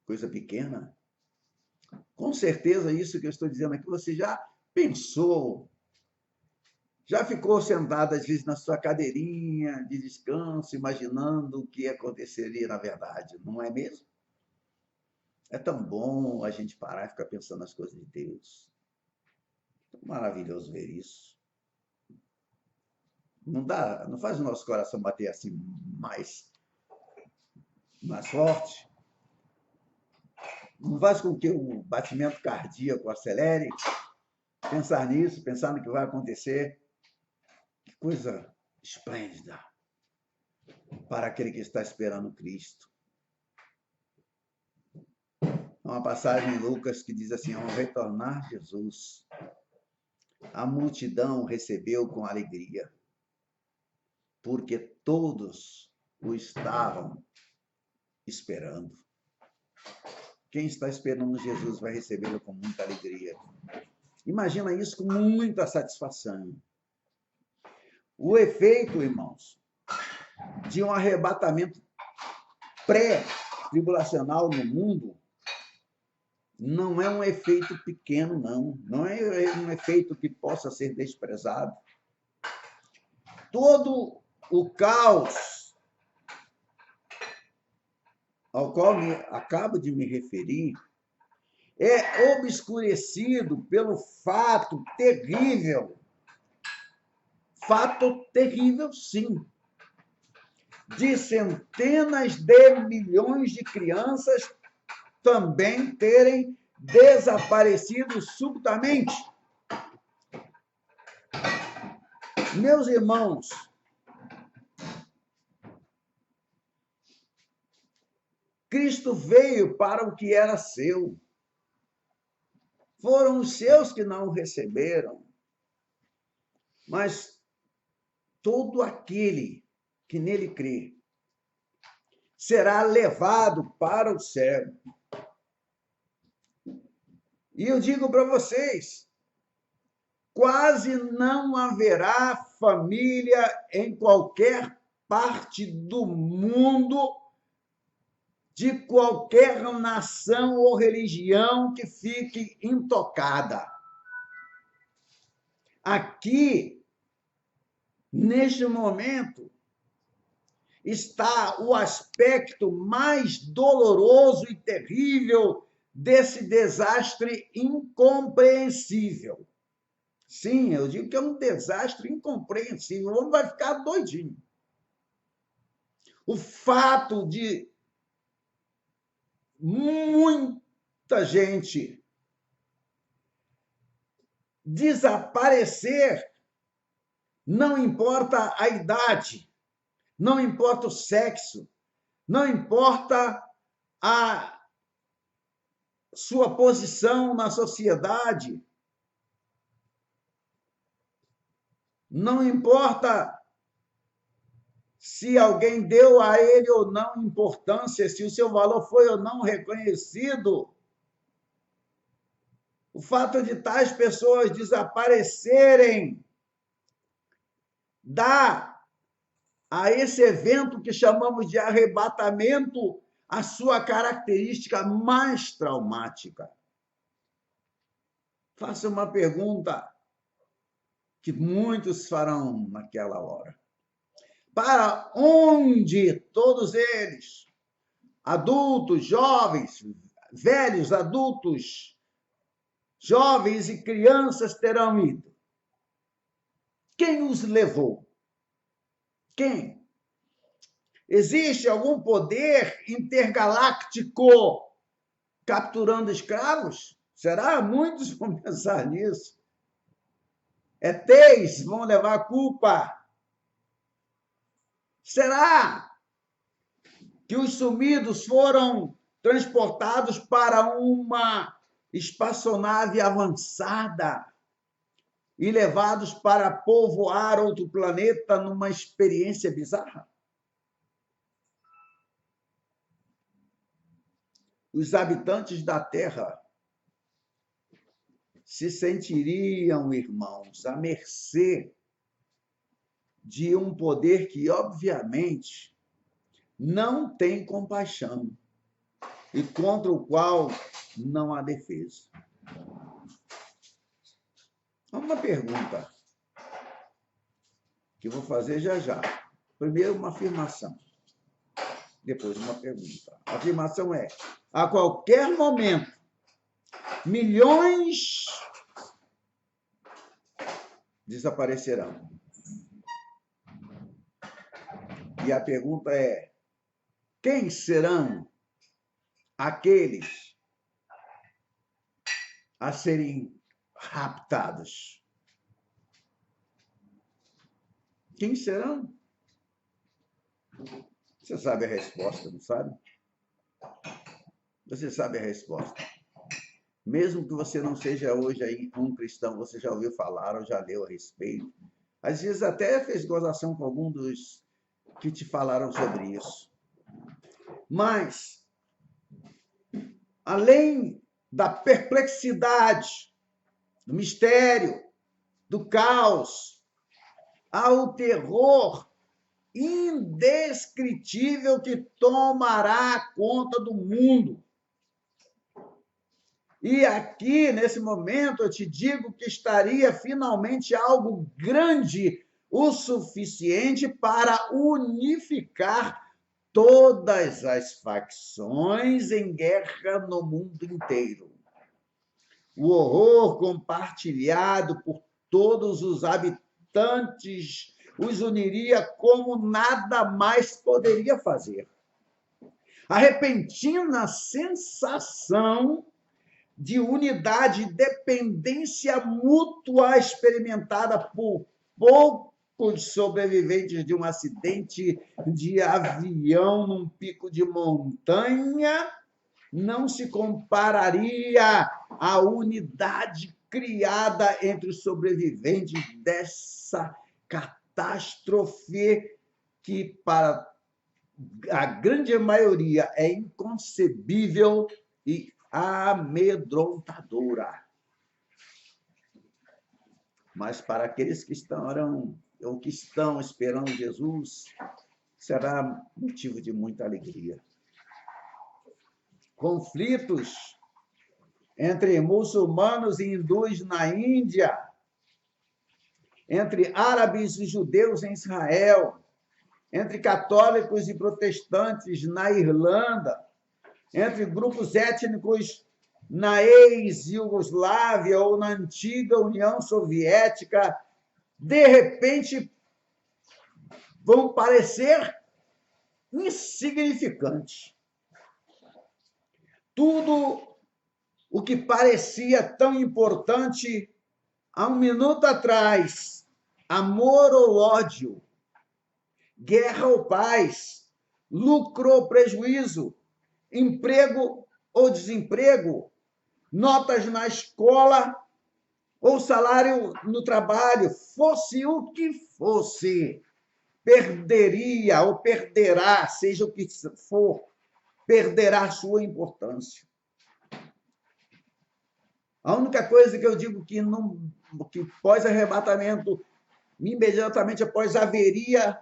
Coisa pequena? Com certeza, isso que eu estou dizendo aqui, você já pensou, já ficou sentado, às vezes, na sua cadeirinha de descanso, imaginando o que aconteceria na verdade, não é mesmo? É tão bom a gente parar e ficar pensando nas coisas de Deus. É maravilhoso ver isso. Não faz o nosso coração bater assim mais forte? Não faz com que o batimento cardíaco acelere? Pensar nisso, pensar no que vai acontecer. Que coisa esplêndida para aquele que está esperando Cristo. uma passagem em Lucas que diz assim: ao retornar Jesus, a multidão recebeu com alegria, porque todos o estavam esperando. Quem está esperando Jesus vai recebê-lo com muita alegria. Imagina isso com muita satisfação. O efeito, irmãos, de um arrebatamento pré-tribulacional no mundo não é um efeito pequeno, não. Não é um efeito que possa ser desprezado. Todo o caos ao qual acabo de me referir é obscurecido pelo fato terrível, sim, de centenas de milhões de crianças também terem desaparecido subitamente. Meus irmãos, Cristo veio para o que era seu. Foram os seus que não o receberam. Mas todo aquele que nele crê será levado para o céu. E eu digo para vocês, quase não haverá família em qualquer parte do mundo, de qualquer nação ou religião que fique intocada. Aqui, neste momento, está o aspecto mais doloroso e terrível desse desastre incompreensível. Sim, eu digo que é um desastre incompreensível. O homem vai ficar doidinho. O fato de muita gente desaparecer, não importa a idade, não importa o sexo, não importa a sua posição na sociedade, não importa se alguém deu a ele ou não importância, se o seu valor foi ou não reconhecido. O fato de tais pessoas desaparecerem dá a esse evento que chamamos de arrebatamento a sua característica mais traumática. Faça uma pergunta que muitos farão naquela hora. Para onde todos eles, adultos, jovens, velhos, adultos, jovens e crianças, terão ido? Quem os levou? Quem? Existe algum poder intergaláctico capturando escravos? Será? Muitos vão pensar nisso. ETs vão levar a culpa. Será que os sumidos foram transportados para uma espaçonave avançada e levados para povoar outro planeta numa experiência bizarra? Os habitantes da Terra se sentiriam, irmãos, à mercê de um poder que, obviamente, não tem compaixão e contra o qual não há defesa. Uma pergunta que eu vou fazer já já. Primeiro, uma afirmação. Depois, uma pergunta. A afirmação é: a qualquer momento, milhões desaparecerão. E a pergunta é: quem serão aqueles a serem raptados? Quem serão? Você sabe a resposta, não sabe? Você sabe a resposta. Mesmo que você não seja hoje aí um cristão, você já ouviu falar ou já leu a respeito. Às vezes até fez gozação com algum dos que te falaram sobre isso. Mas, além da perplexidade, do mistério, do caos, há o terror indescritível que tomará conta do mundo. E aqui, nesse momento, eu te digo que estaria finalmente algo grande o suficiente para unificar todas as facções em guerra no mundo inteiro. O horror compartilhado por todos os habitantes os uniria como nada mais poderia fazer. A repentina sensação de unidade e dependência mútua experimentada por poucos sobreviventes de um acidente de avião num pico de montanha não se compararia à unidade criada entre os sobreviventes dessa catástrofe que, para a grande maioria, é inconcebível e amedrontadora. Mas para aqueles que estão esperando Jesus, será motivo de muita alegria. Conflitos entre muçulmanos e hindus na Índia, entre árabes e judeus em Israel, entre católicos e protestantes na Irlanda, entre grupos étnicos na ex-Iugoslávia ou na antiga União Soviética, de repente vão parecer insignificantes. Tudo o que parecia tão importante há um minuto atrás, amor ou ódio, guerra ou paz, lucro ou prejuízo, emprego ou desemprego, notas na escola ou salário no trabalho, fosse o que fosse, perderia ou perderá, seja o que for, perderá sua importância. A única coisa que eu digo que pós-arrebatamento, imediatamente após haveria,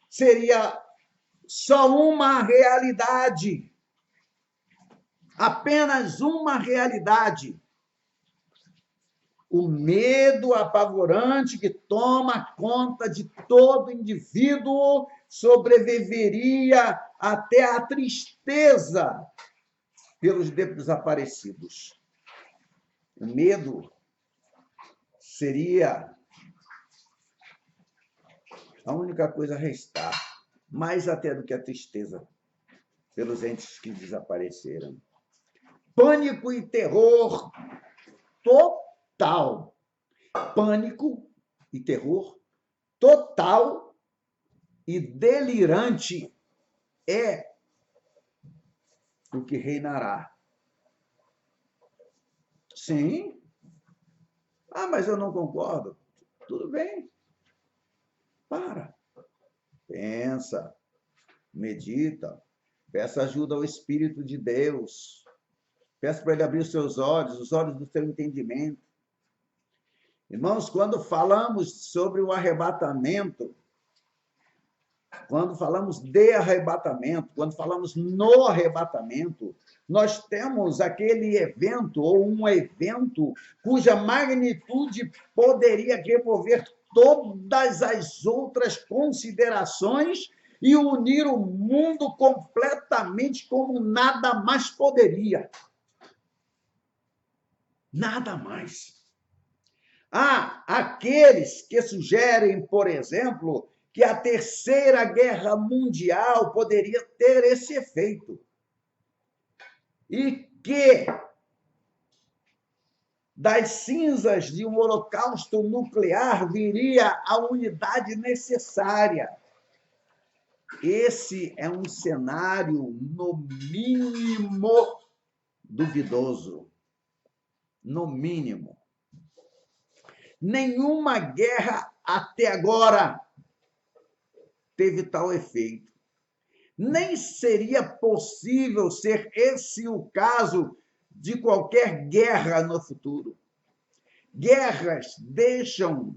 seria só uma realidade. Apenas uma realidade. O medo apavorante que toma conta de todo indivíduo sobreviveria até a tristeza pelos desaparecidos. O medo seria a única coisa a restar, mais até do que a tristeza pelos entes que desapareceram. Pânico e terror total. Pânico e terror total e delirante é o que reinará. Sim. Ah, mas eu não concordo. Tudo bem. Para. Pensa. Medita. Peça ajuda ao Espírito de Deus. Peça para ele abrir os seus olhos, os olhos do seu entendimento. Irmãos, quando falamos sobre o arrebatamento, quando falamos de arrebatamento, quando falamos no arrebatamento, nós temos aquele evento ou um evento cuja magnitude poderia remover todas as outras considerações e unir o mundo completamente como nada mais poderia. Nada mais. Há aqueles que sugerem, por exemplo, que a Terceira Guerra Mundial poderia ter esse efeito. E que das cinzas de um holocausto nuclear viria a unidade necessária. Esse é um cenário, no mínimo, duvidoso, no mínimo. Nenhuma guerra até agora teve tal efeito. Nem seria possível ser esse o caso de qualquer guerra no futuro. Guerras deixam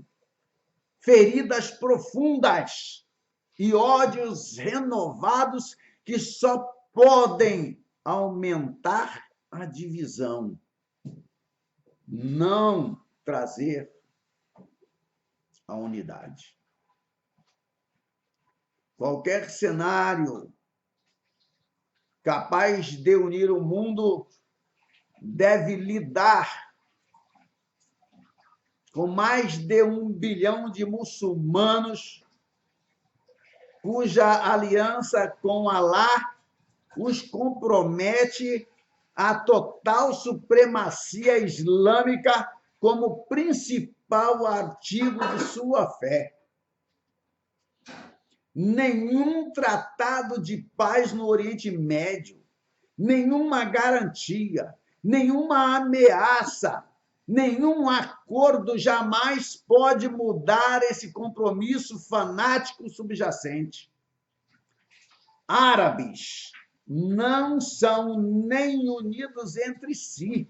feridas profundas e ódios renovados que só podem aumentar a divisão, não trazer a unidade. Qualquer cenário capaz de unir o mundo deve lidar com mais de 1 bilhão de muçulmanos cuja aliança com Alá os compromete à total supremacia islâmica como principal artigo de sua fé. Nenhum tratado de paz no Oriente Médio, nenhuma garantia, nenhuma ameaça, nenhum acordo jamais pode mudar esse compromisso fanático subjacente. Árabes não são nem unidos entre si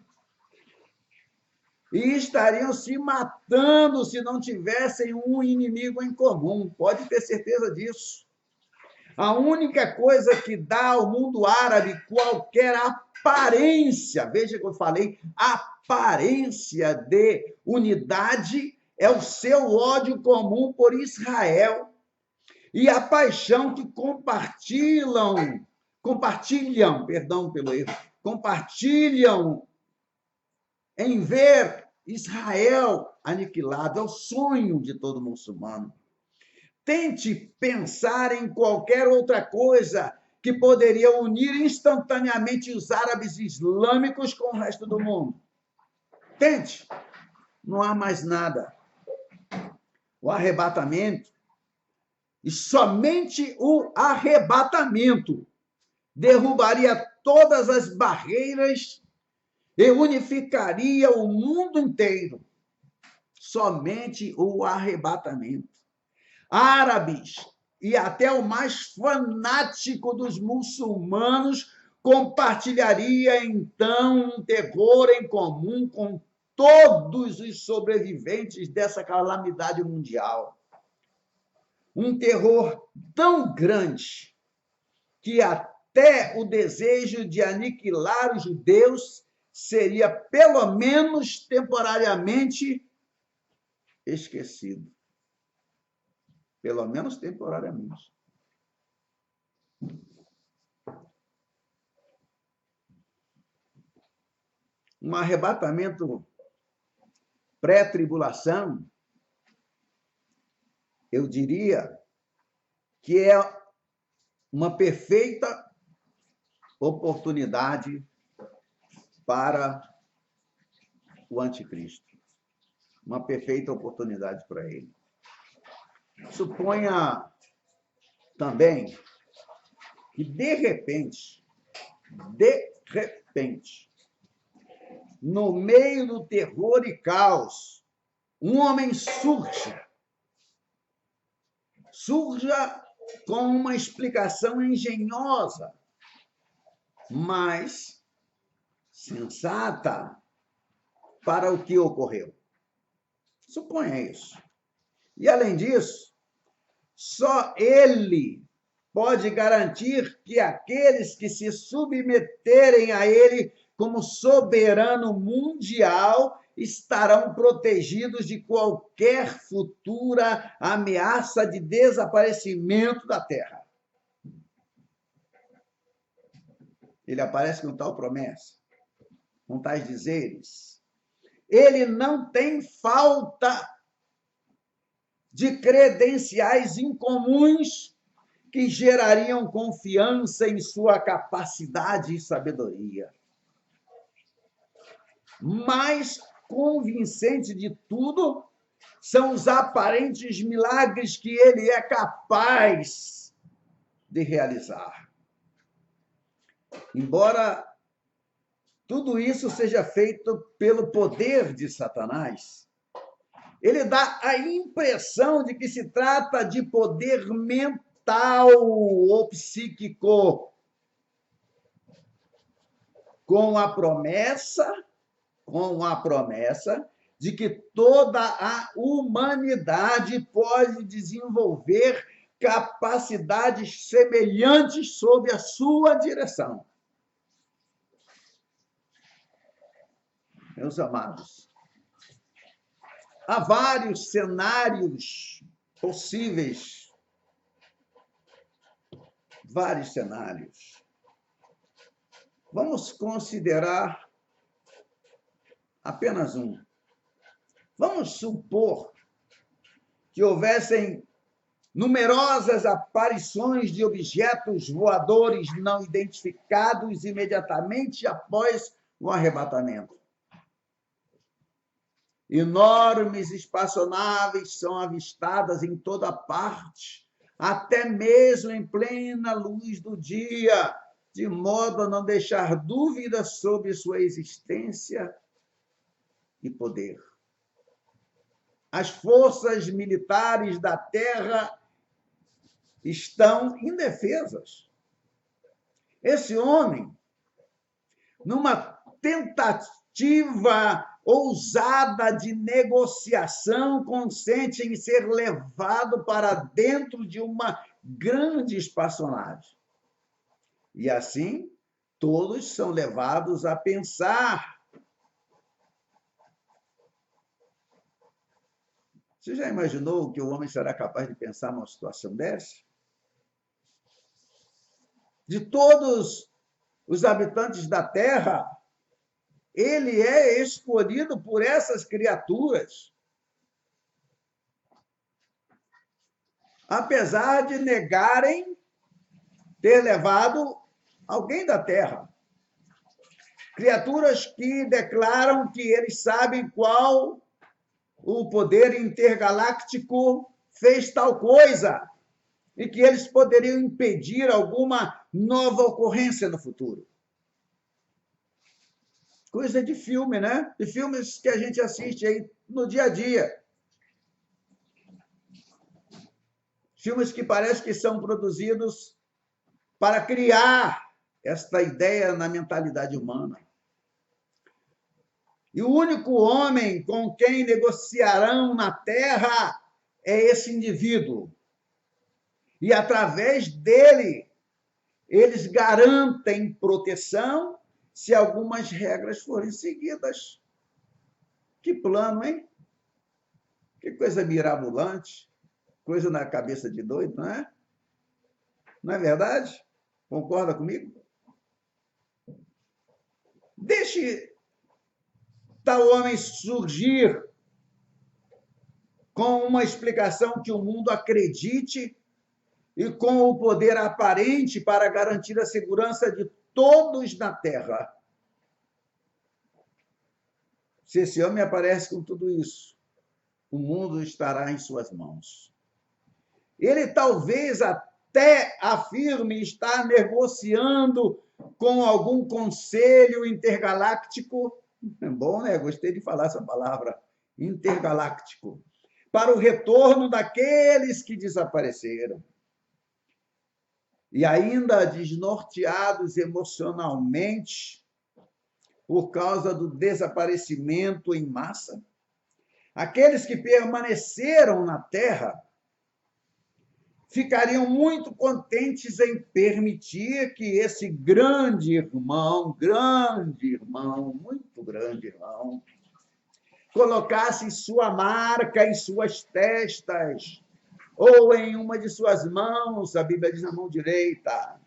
e estariam se matando se não tivessem um inimigo em comum. Pode ter certeza disso. A única coisa que dá ao mundo árabe qualquer aparência, veja que eu falei, aparência de unidade, é o seu ódio comum por Israel e a paixão que compartilham, perdão pelo erro, compartilham em ver Israel aniquilado. É o sonho de todo muçulmano. Tente pensar em qualquer outra coisa que poderia unir instantaneamente os árabes islâmicos com o resto do mundo. Tente. Não há mais nada. O arrebatamento, e somente o arrebatamento, derrubaria todas as barreiras e unificaria o mundo inteiro. Somente o arrebatamento. Árabes e até o mais fanático dos muçulmanos compartilharia então um terror em comum com todos os sobreviventes dessa calamidade mundial. Um terror tão grande que até o desejo de aniquilar os judeus seria, pelo menos temporariamente, esquecido. Pelo menos temporariamente. Um arrebatamento pré-tribulação, eu diria que é uma perfeita oportunidade para o anticristo. Uma perfeita oportunidade para ele. Suponha também que, de repente, no meio do terror e caos, um homem surja com uma explicação engenhosa, mas sensata para o que ocorreu. Suponha isso. E, além disso, só ele pode garantir que aqueles que se submeterem a ele como soberano mundial estarão protegidos de qualquer futura ameaça de desaparecimento da Terra. Ele aparece com tal promessa, com tais dizeres. Ele não tem falta de credenciais incomuns que gerariam confiança em sua capacidade e sabedoria. Mais convincente de tudo são os aparentes milagres que ele é capaz de realizar. Embora tudo isso seja feito pelo poder de Satanás, ele dá a impressão de que se trata de poder mental ou psíquico, com a promessa de que toda a humanidade pode desenvolver capacidades semelhantes sob a sua direção. Meus amados, há vários cenários possíveis, vários cenários. Vamos considerar apenas um. Vamos supor que houvessem numerosas aparições de objetos voadores não identificados imediatamente após o arrebatamento. Enormes espaçonaves são avistadas em toda parte, até mesmo em plena luz do dia, de modo a não deixar dúvidas sobre sua existência e poder. As forças militares da Terra estão indefesas. Esse homem, numa tentativa ousada de negociação, consente em ser levado para dentro de uma grande espaçonave. E assim, todos são levados a pensar. Você já imaginou que o homem será capaz de pensar numa situação dessa? De todos os habitantes da Terra, ele é escolhido por essas criaturas. Apesar de negarem ter levado alguém da Terra. Criaturas que declaram que eles sabem qual o poder intergaláctico fez tal coisa e que eles poderiam impedir alguma nova ocorrência no futuro. Coisa de filme, né? De filmes que a gente assiste aí no dia a dia. Filmes que parece que são produzidos para criar esta ideia na mentalidade humana. E o único homem com quem negociarão na Terra é esse indivíduo. E através dele, eles garantem proteção se algumas regras forem seguidas. Que plano, hein? Que coisa mirabolante, coisa na cabeça de doido, não é? Não é verdade? Concorda comigo? Deixe tal homem surgir com uma explicação que o mundo acredite e com o poder aparente para garantir a segurança de todos na Terra. Se esse homem aparece com tudo isso, o mundo estará em suas mãos. Ele talvez até afirme estar negociando com algum conselho intergaláctico. Bom, né? Gostei de falar essa palavra, intergaláctico, para o retorno daqueles que desapareceram. E ainda desnorteados emocionalmente por causa do desaparecimento em massa, aqueles que permaneceram na Terra ficariam muito contentes em permitir que esse grande irmão, muito grande irmão, colocasse sua marca em suas testas, ou em uma de suas mãos, a Bíblia diz na mão direita,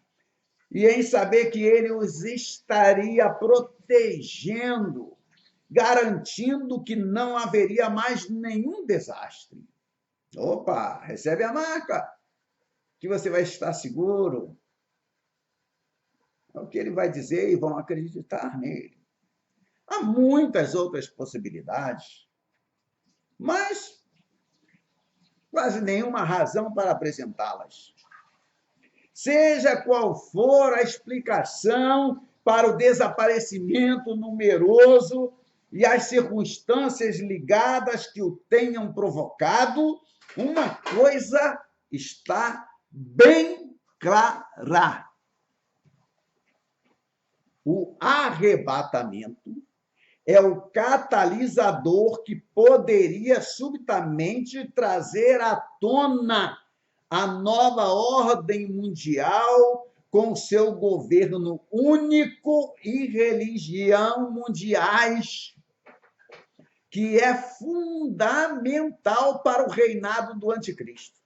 e em saber que ele os estaria protegendo, garantindo que não haveria mais nenhum desastre. Opa, recebe a marca, que você vai estar seguro. É o que ele vai dizer e vão acreditar nele. Há muitas outras possibilidades, mas quase nenhuma razão para apresentá-las. Seja qual for a explicação para o desaparecimento numeroso e as circunstâncias ligadas que o tenham provocado, uma coisa está bem clara: o arrebatamento é o catalisador que poderia subitamente trazer à tona a nova ordem mundial com seu governo único e religião mundiais, que é fundamental para o reinado do anticristo.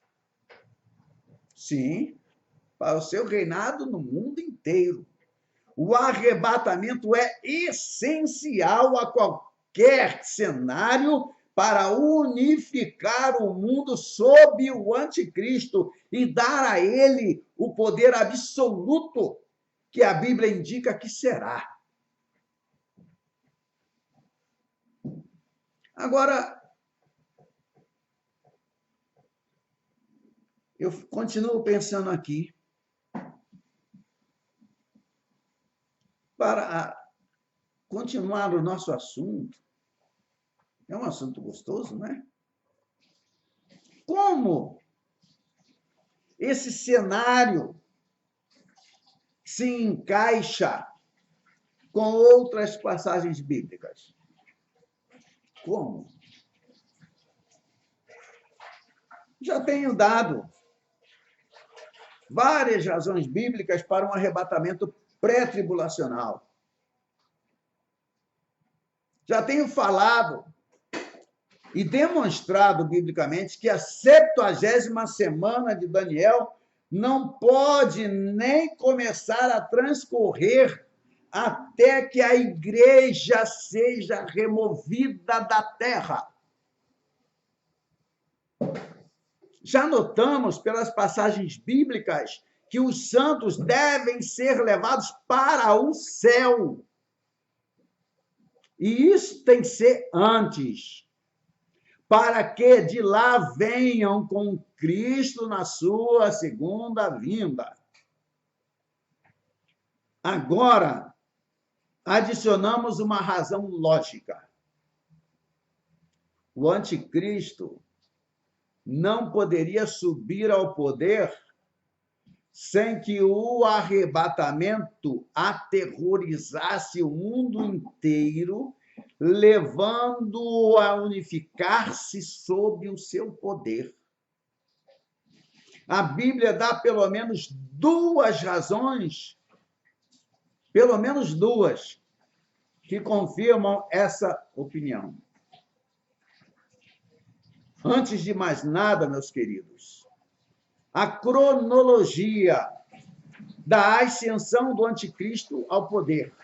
Sim, para o seu reinado no mundo inteiro. O arrebatamento é essencial a qualquer cenário para unificar o mundo sob o anticristo e dar a ele o poder absoluto que a Bíblia indica que será. Agora, eu continuo pensando aqui, para continuar o nosso assunto. É um assunto gostoso, não é? Como esse cenário se encaixa com outras passagens bíblicas? Como? Já tenho dado várias razões bíblicas para um arrebatamento pré-tribulacional. Já tenho falado e demonstrado biblicamente que a 70ª semana de Daniel não pode nem começar a transcorrer até que a igreja seja removida da terra. Já notamos pelas passagens bíblicas que os santos devem ser levados para o céu. E isso tem que ser antes, para que de lá venham com Cristo na sua segunda vinda. Agora, adicionamos uma razão lógica. O anticristo não poderia subir ao poder sem que o arrebatamento aterrorizasse o mundo inteiro, levando-o a unificar-se sob o seu poder. A Bíblia dá pelo menos duas razões, que confirmam essa opinião. Antes de mais nada, meus queridos, a cronologia da ascensão do anticristo ao poder.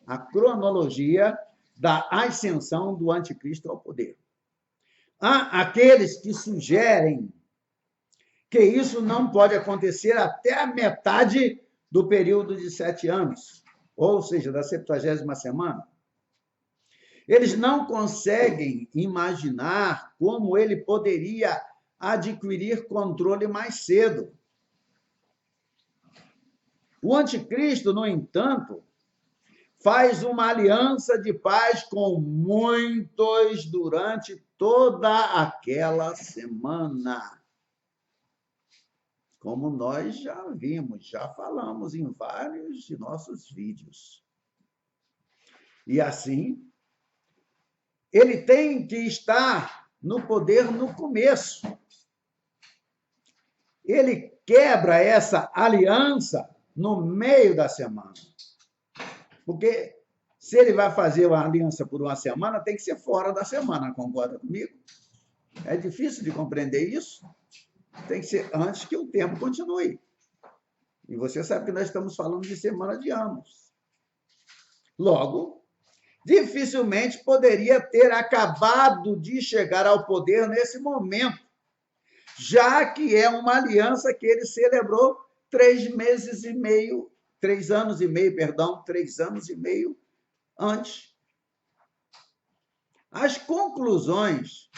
A cronologia da ascensão do anticristo ao poder. Há aqueles que sugerem que isso não pode acontecer até a metade do período de 7 anos, ou seja, da 70ª semana. Eles não conseguem imaginar como ele poderia adquirir controle mais cedo. O anticristo, no entanto, faz uma aliança de paz com muitos durante toda aquela semana. Como nós já vimos, já falamos em vários de nossos vídeos. E assim, ele tem que estar no poder no começo. Ele quebra essa aliança no meio da semana. Porque se ele vai fazer uma aliança por uma semana, tem que ser fora da semana, concorda comigo? É difícil de compreender isso? Tem que ser antes que o tempo continue. E você sabe que nós estamos falando de semana de anos. Logo, dificilmente poderia ter acabado de chegar ao poder nesse momento, já que é uma aliança que ele celebrou 3 anos e meio antes. As conclusões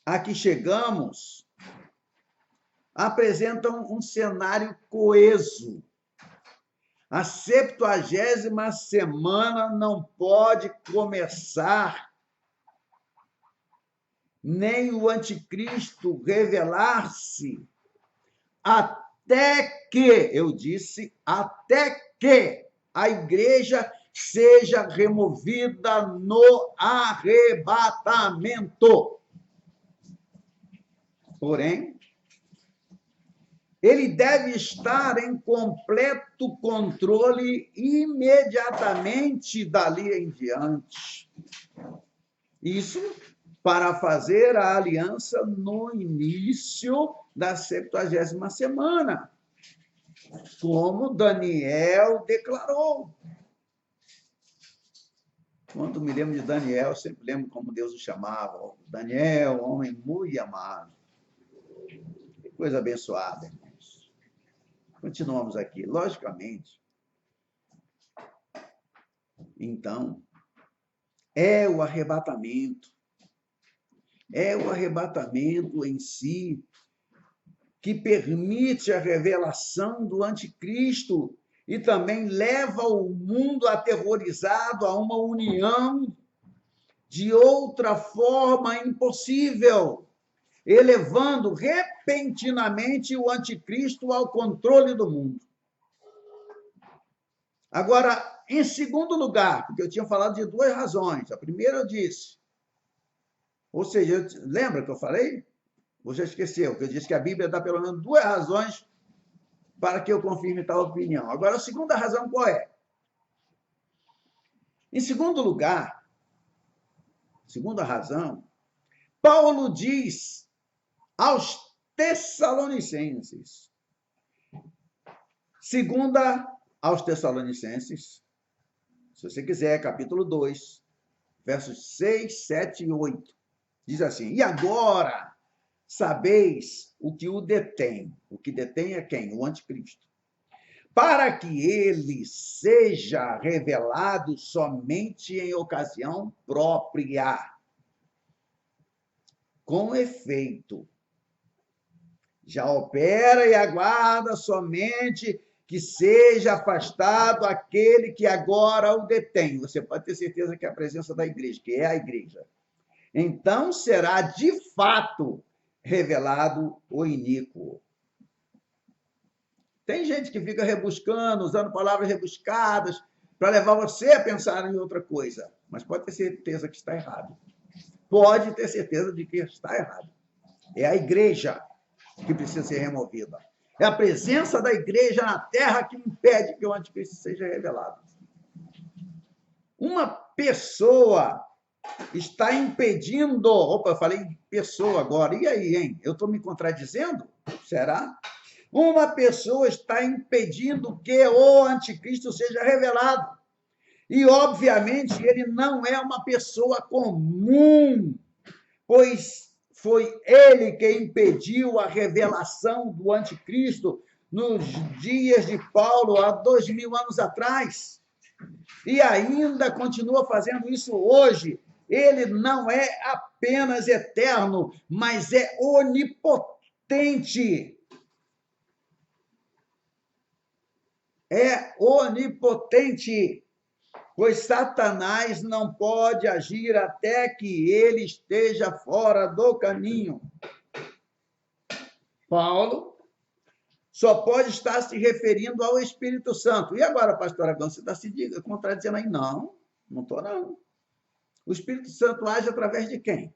a que chegamos apresentam um cenário coeso. A 70ª semana não pode começar, nem o anticristo revelar-se, até que, eu disse, até que a igreja seja removida no arrebatamento. Porém, ele deve estar em completo controle imediatamente dali em diante. Isso para fazer a aliança no início da 70ª semana, como Daniel declarou. Quando me lembro de Daniel, sempre lembro como Deus o chamava. Daniel, homem muito amado. Que coisa abençoada, irmãos. Continuamos aqui. Logicamente, então, é o arrebatamento em si que permite a revelação do anticristo e também leva o mundo aterrorizado a uma união de outra forma impossível, elevando repentinamente o anticristo ao controle do mundo. Agora, em segundo lugar, porque eu tinha falado de duas razões. A primeira eu disse, ou seja, lembra que eu falei? Você esqueceu, que eu disse que a Bíblia dá pelo menos duas razões para que eu confirme tal opinião. Agora, a segunda razão qual é? Em segundo lugar, segunda razão, Paulo diz aos Tessalonicenses, segunda aos Tessalonicenses, se você quiser, capítulo 2, versos 6, 7 e 8, diz assim, e agora sabeis o que o detém. O que detém é quem? O anticristo. Para que ele seja revelado somente em ocasião própria. Com efeito, já opera e aguarda somente que seja afastado aquele que agora o detém. Você pode ter certeza que é a presença da igreja, que é a igreja. Então será de fato revelado o iníquo. Tem gente que fica rebuscando, usando palavras rebuscadas, para levar você a pensar em outra coisa. Mas pode ter certeza que está errado. Pode ter certeza de que está errado. É a igreja que precisa ser removida. É a presença da igreja na terra que impede que o anticristo seja revelado. Uma pessoa está impedindo... Opa, eu falei pessoa agora. E aí, hein? Eu estou me contradizendo? Será? Uma pessoa está impedindo que o anticristo seja revelado. E, obviamente, ele não é uma pessoa comum, pois foi ele que impediu a revelação do anticristo nos dias de Paulo, há 2000 anos atrás. E ainda continua fazendo isso hoje. Ele não é apenas eterno, mas é onipotente. É onipotente, pois Satanás não pode agir até que ele esteja fora do caminho. Paulo só pode estar se referindo ao Espírito Santo. E agora, pastor Agão, você está se contradizendo aí? Não, não estou não. O Espírito Santo age através de quem?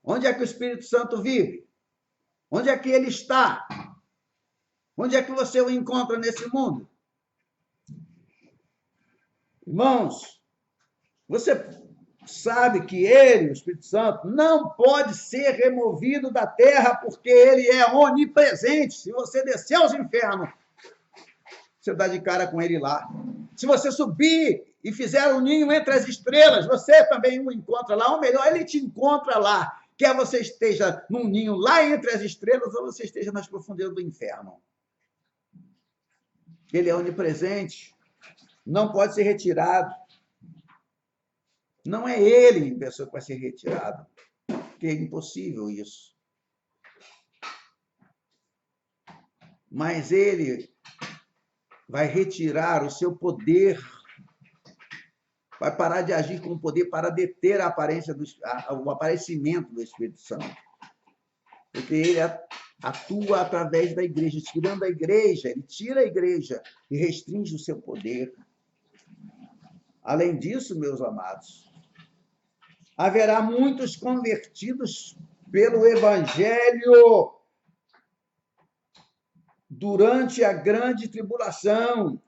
Onde é que o Espírito Santo vive? Onde é que ele está? Onde é que você o encontra nesse mundo? Irmãos, você sabe que ele, o Espírito Santo, não pode ser removido da terra porque ele é onipresente. Se você descer aos infernos, você dá de cara com ele lá. Se você subir e fizer um ninho entre as estrelas, você também o encontra lá, ou melhor, ele te encontra lá. Quer você esteja num ninho lá entre as estrelas ou você esteja nas profundezas do inferno. Ele é onipresente, não pode ser retirado. Não é ele, pessoa, que vai ser retirado, porque é impossível isso. mas ele vai retirar o seu poder, vai parar de agir com poder para deter a aparência o aparecimento do Espírito Santo. Porque ele atua através da igreja, tirando a igreja, ele tira a igreja e restringe o seu poder. Além disso, meus amados, haverá muitos convertidos pelo Evangelho durante a grande tribulação.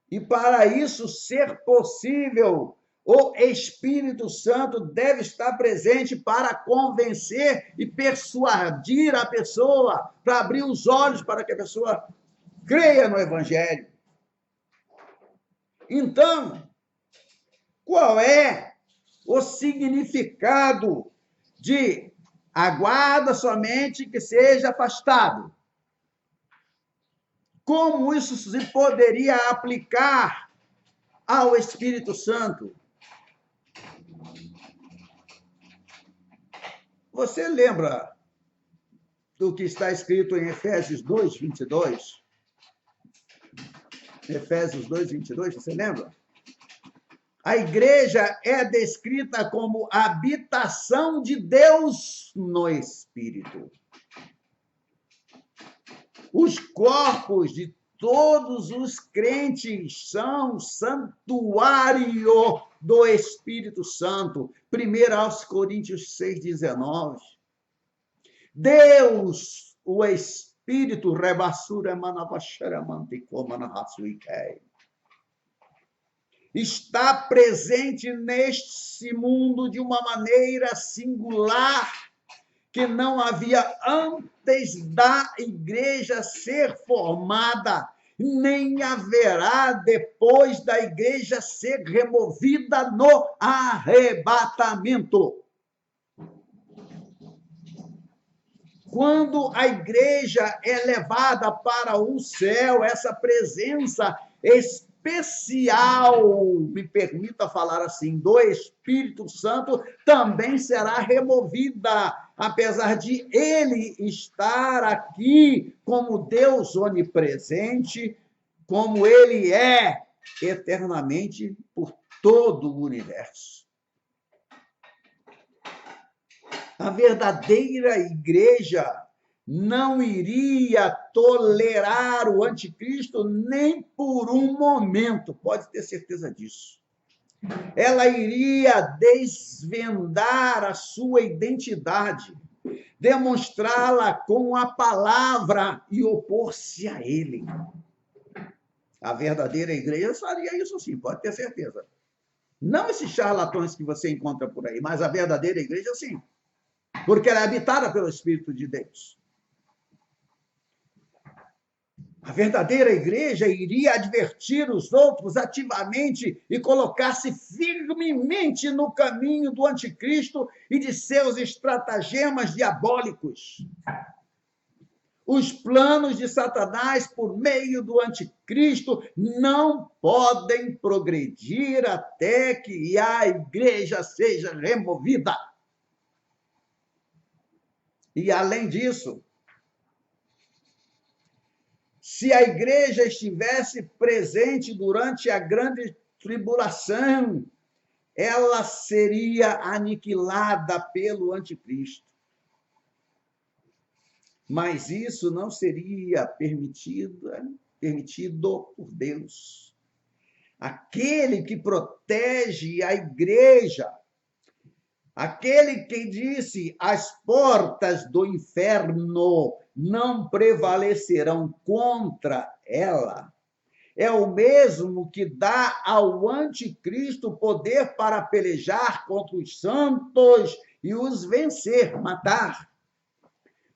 E para isso ser possível, o Espírito Santo deve estar presente para convencer e persuadir a pessoa, para abrir os olhos para que a pessoa creia no Evangelho. Então, qual é o significado de aguarda somente que seja afastado? Como isso se poderia aplicar ao Espírito Santo? Você lembra do que está escrito em Efésios 2, 22? Efésios 2, 22, você lembra? A igreja é descrita como habitação de Deus no Espírito. Os corpos de todos os crentes são santuário do Espírito Santo. 1 aos Coríntios 6,19. Deus, o Espírito, está presente neste mundo de uma maneira singular que não havia antes da igreja ser formada, nem haverá depois da igreja ser removida no arrebatamento. Quando a igreja é levada para o céu, essa presença especial, me permita falar assim, do Espírito Santo também será removida, apesar de ele estar aqui como Deus onipresente, como ele é eternamente por todo o universo. A verdadeira igreja não iria tolerar o anticristo nem por um momento, pode ter certeza disso. Ela iria desvendar a sua identidade, demonstrá-la com a palavra e opor-se a ele. A verdadeira igreja faria isso sim, pode ter certeza. Não esses charlatões que você encontra por aí, mas a verdadeira igreja sim. Porque ela é habitada pelo Espírito de Deus. A verdadeira igreja iria advertir os outros ativamente e colocar-se firmemente no caminho do anticristo e de seus estratagemas diabólicos. Os planos de Satanás por meio do anticristo não podem progredir até que a igreja seja removida. E, além disso, se a igreja estivesse presente durante a grande tribulação, ela seria aniquilada pelo anticristo. Mas isso não seria permitido por Deus. Aquele que protege a igreja, aquele que disse, as portas do inferno não prevalecerão contra ela, é o mesmo que dá ao anticristo poder para pelejar contra os santos e os vencer, matar.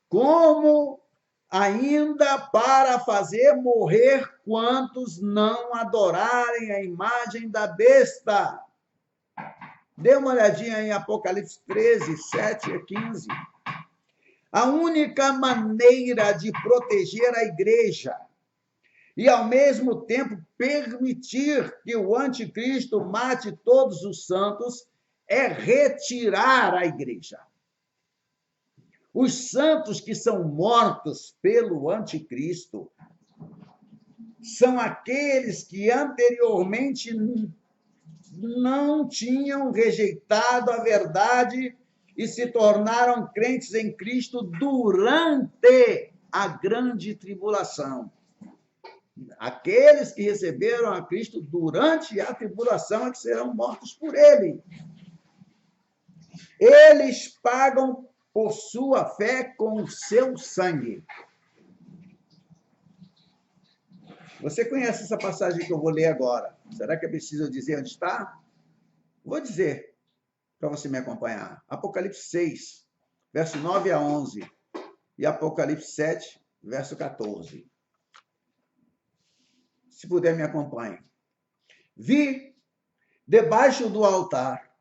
Como ainda para fazer morrer quantos não adorarem a imagem da besta. Dê uma olhadinha em Apocalipse 13, 7 a 15. A única maneira de proteger a igreja e, ao mesmo tempo, permitir que o anticristo mate todos os santos é retirar a igreja. Os santos que são mortos pelo anticristo são aqueles que anteriormente não tinham rejeitado a verdade e se tornaram crentes em Cristo durante a grande tribulação. Aqueles que receberam a Cristo durante a tribulação é que serão mortos por ele. Eles pagam por sua fé com o seu sangue. Você conhece essa passagem que eu vou ler agora? Será que é preciso dizer onde está? Vou dizer para você me acompanhar. Apocalipse 6, verso 9 a 11. E Apocalipse 7, verso 14. Se puder, me acompanhe. Vi, debaixo do altar,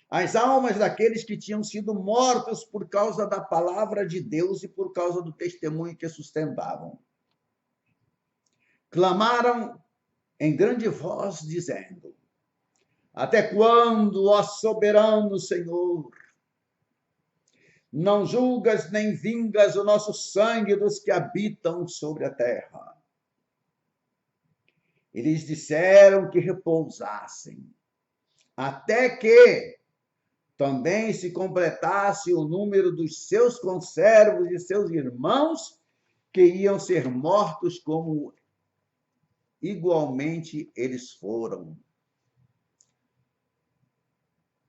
as almas daqueles que tinham sido mortos por causa da palavra de Deus e por causa do testemunho que sustentavam. Clamaram em grande voz, dizendo: até quando, ó soberano Senhor, não julgas nem vingas o nosso sangue dos que habitam sobre a terra? Eles disseram que repousassem, até que também se completasse o número dos seus conservos e seus irmãos, que iam ser mortos como igualmente eles foram.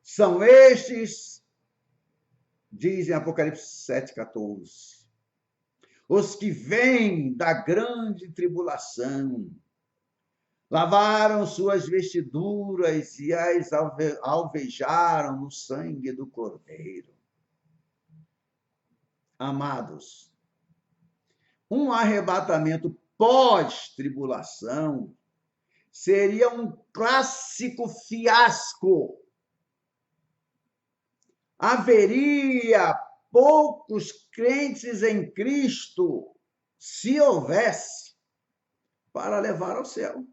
São estes, diz em Apocalipse 7,14, os que vêm da grande tribulação, lavaram suas vestiduras e as alvejaram no sangue do Cordeiro. Amados, um arrebatamento pós-tribulação seria um clássico fiasco. Haveria poucos crentes em Cristo, se houvesse, para levar ao céu.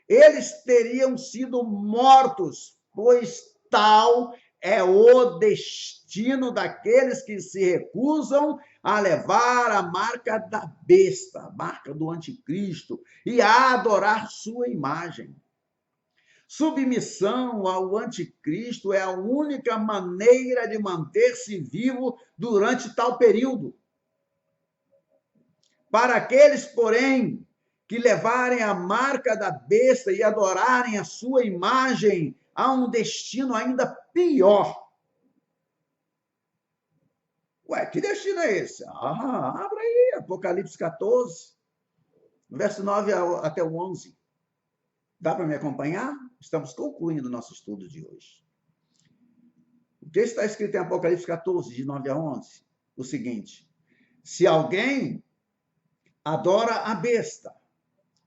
Eles teriam sido mortos, pois tal é o destino daqueles que se recusam a levar a marca da besta, a marca do anticristo, e a adorar sua imagem. Submissão ao anticristo é a única maneira de manter-se vivo durante tal período. Para aqueles, porém, que levarem a marca da besta e adorarem a sua imagem, há um destino ainda pior. Ué, que destino é esse? Abra aí, Apocalipse 14, verso 9 até o 11. Dá para me acompanhar? Estamos concluindo o nosso estudo de hoje. O que está escrito em Apocalipse 14, de 9 a 11? O seguinte: se alguém adora a besta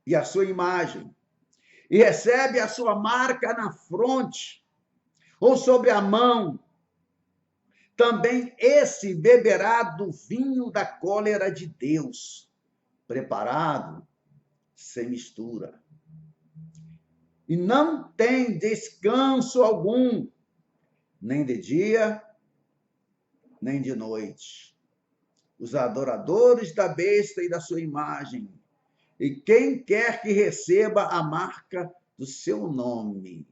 e a sua imagem, e recebe a sua marca na fronte ou sobre a mão, também esse beberá do vinho da cólera de Deus, preparado sem mistura. E não tem descanso algum, nem de dia, nem de noite. Os adoradores da besta e da sua imagem, e quem quer que receba a marca do seu nome.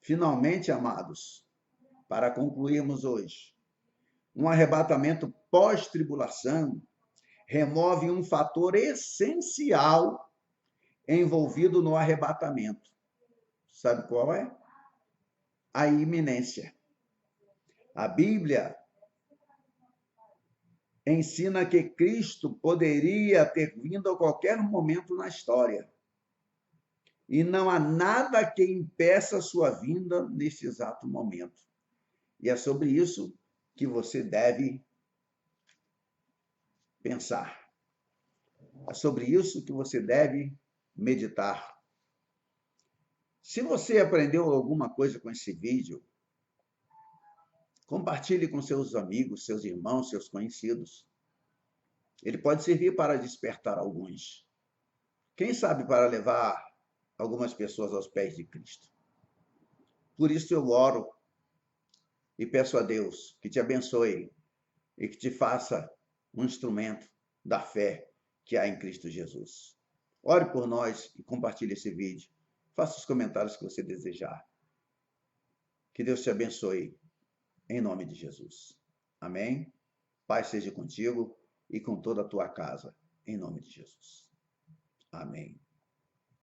Finalmente, amados, para concluirmos hoje, um arrebatamento pós-tribulação remove um fator essencial envolvido no arrebatamento. Sabe qual é? A iminência. A Bíblia ensina que Cristo poderia ter vindo a qualquer momento na história. E não há nada que impeça a sua vinda nesse exato momento. E é sobre isso que você deve pensar. É sobre isso que você deve meditar. Se você aprendeu alguma coisa com esse vídeo, compartilhe com seus amigos, seus irmãos, seus conhecidos. Ele pode servir para despertar alguns. Quem sabe para levar algumas pessoas aos pés de Cristo. Por isso eu oro e peço a Deus que te abençoe e que te faça um instrumento da fé que há em Cristo Jesus. Ore por nós e compartilhe esse vídeo. Faça os comentários que você desejar. Que Deus te abençoe, em nome de Jesus. Amém? Paz seja contigo e com toda a tua casa, em nome de Jesus. Amém.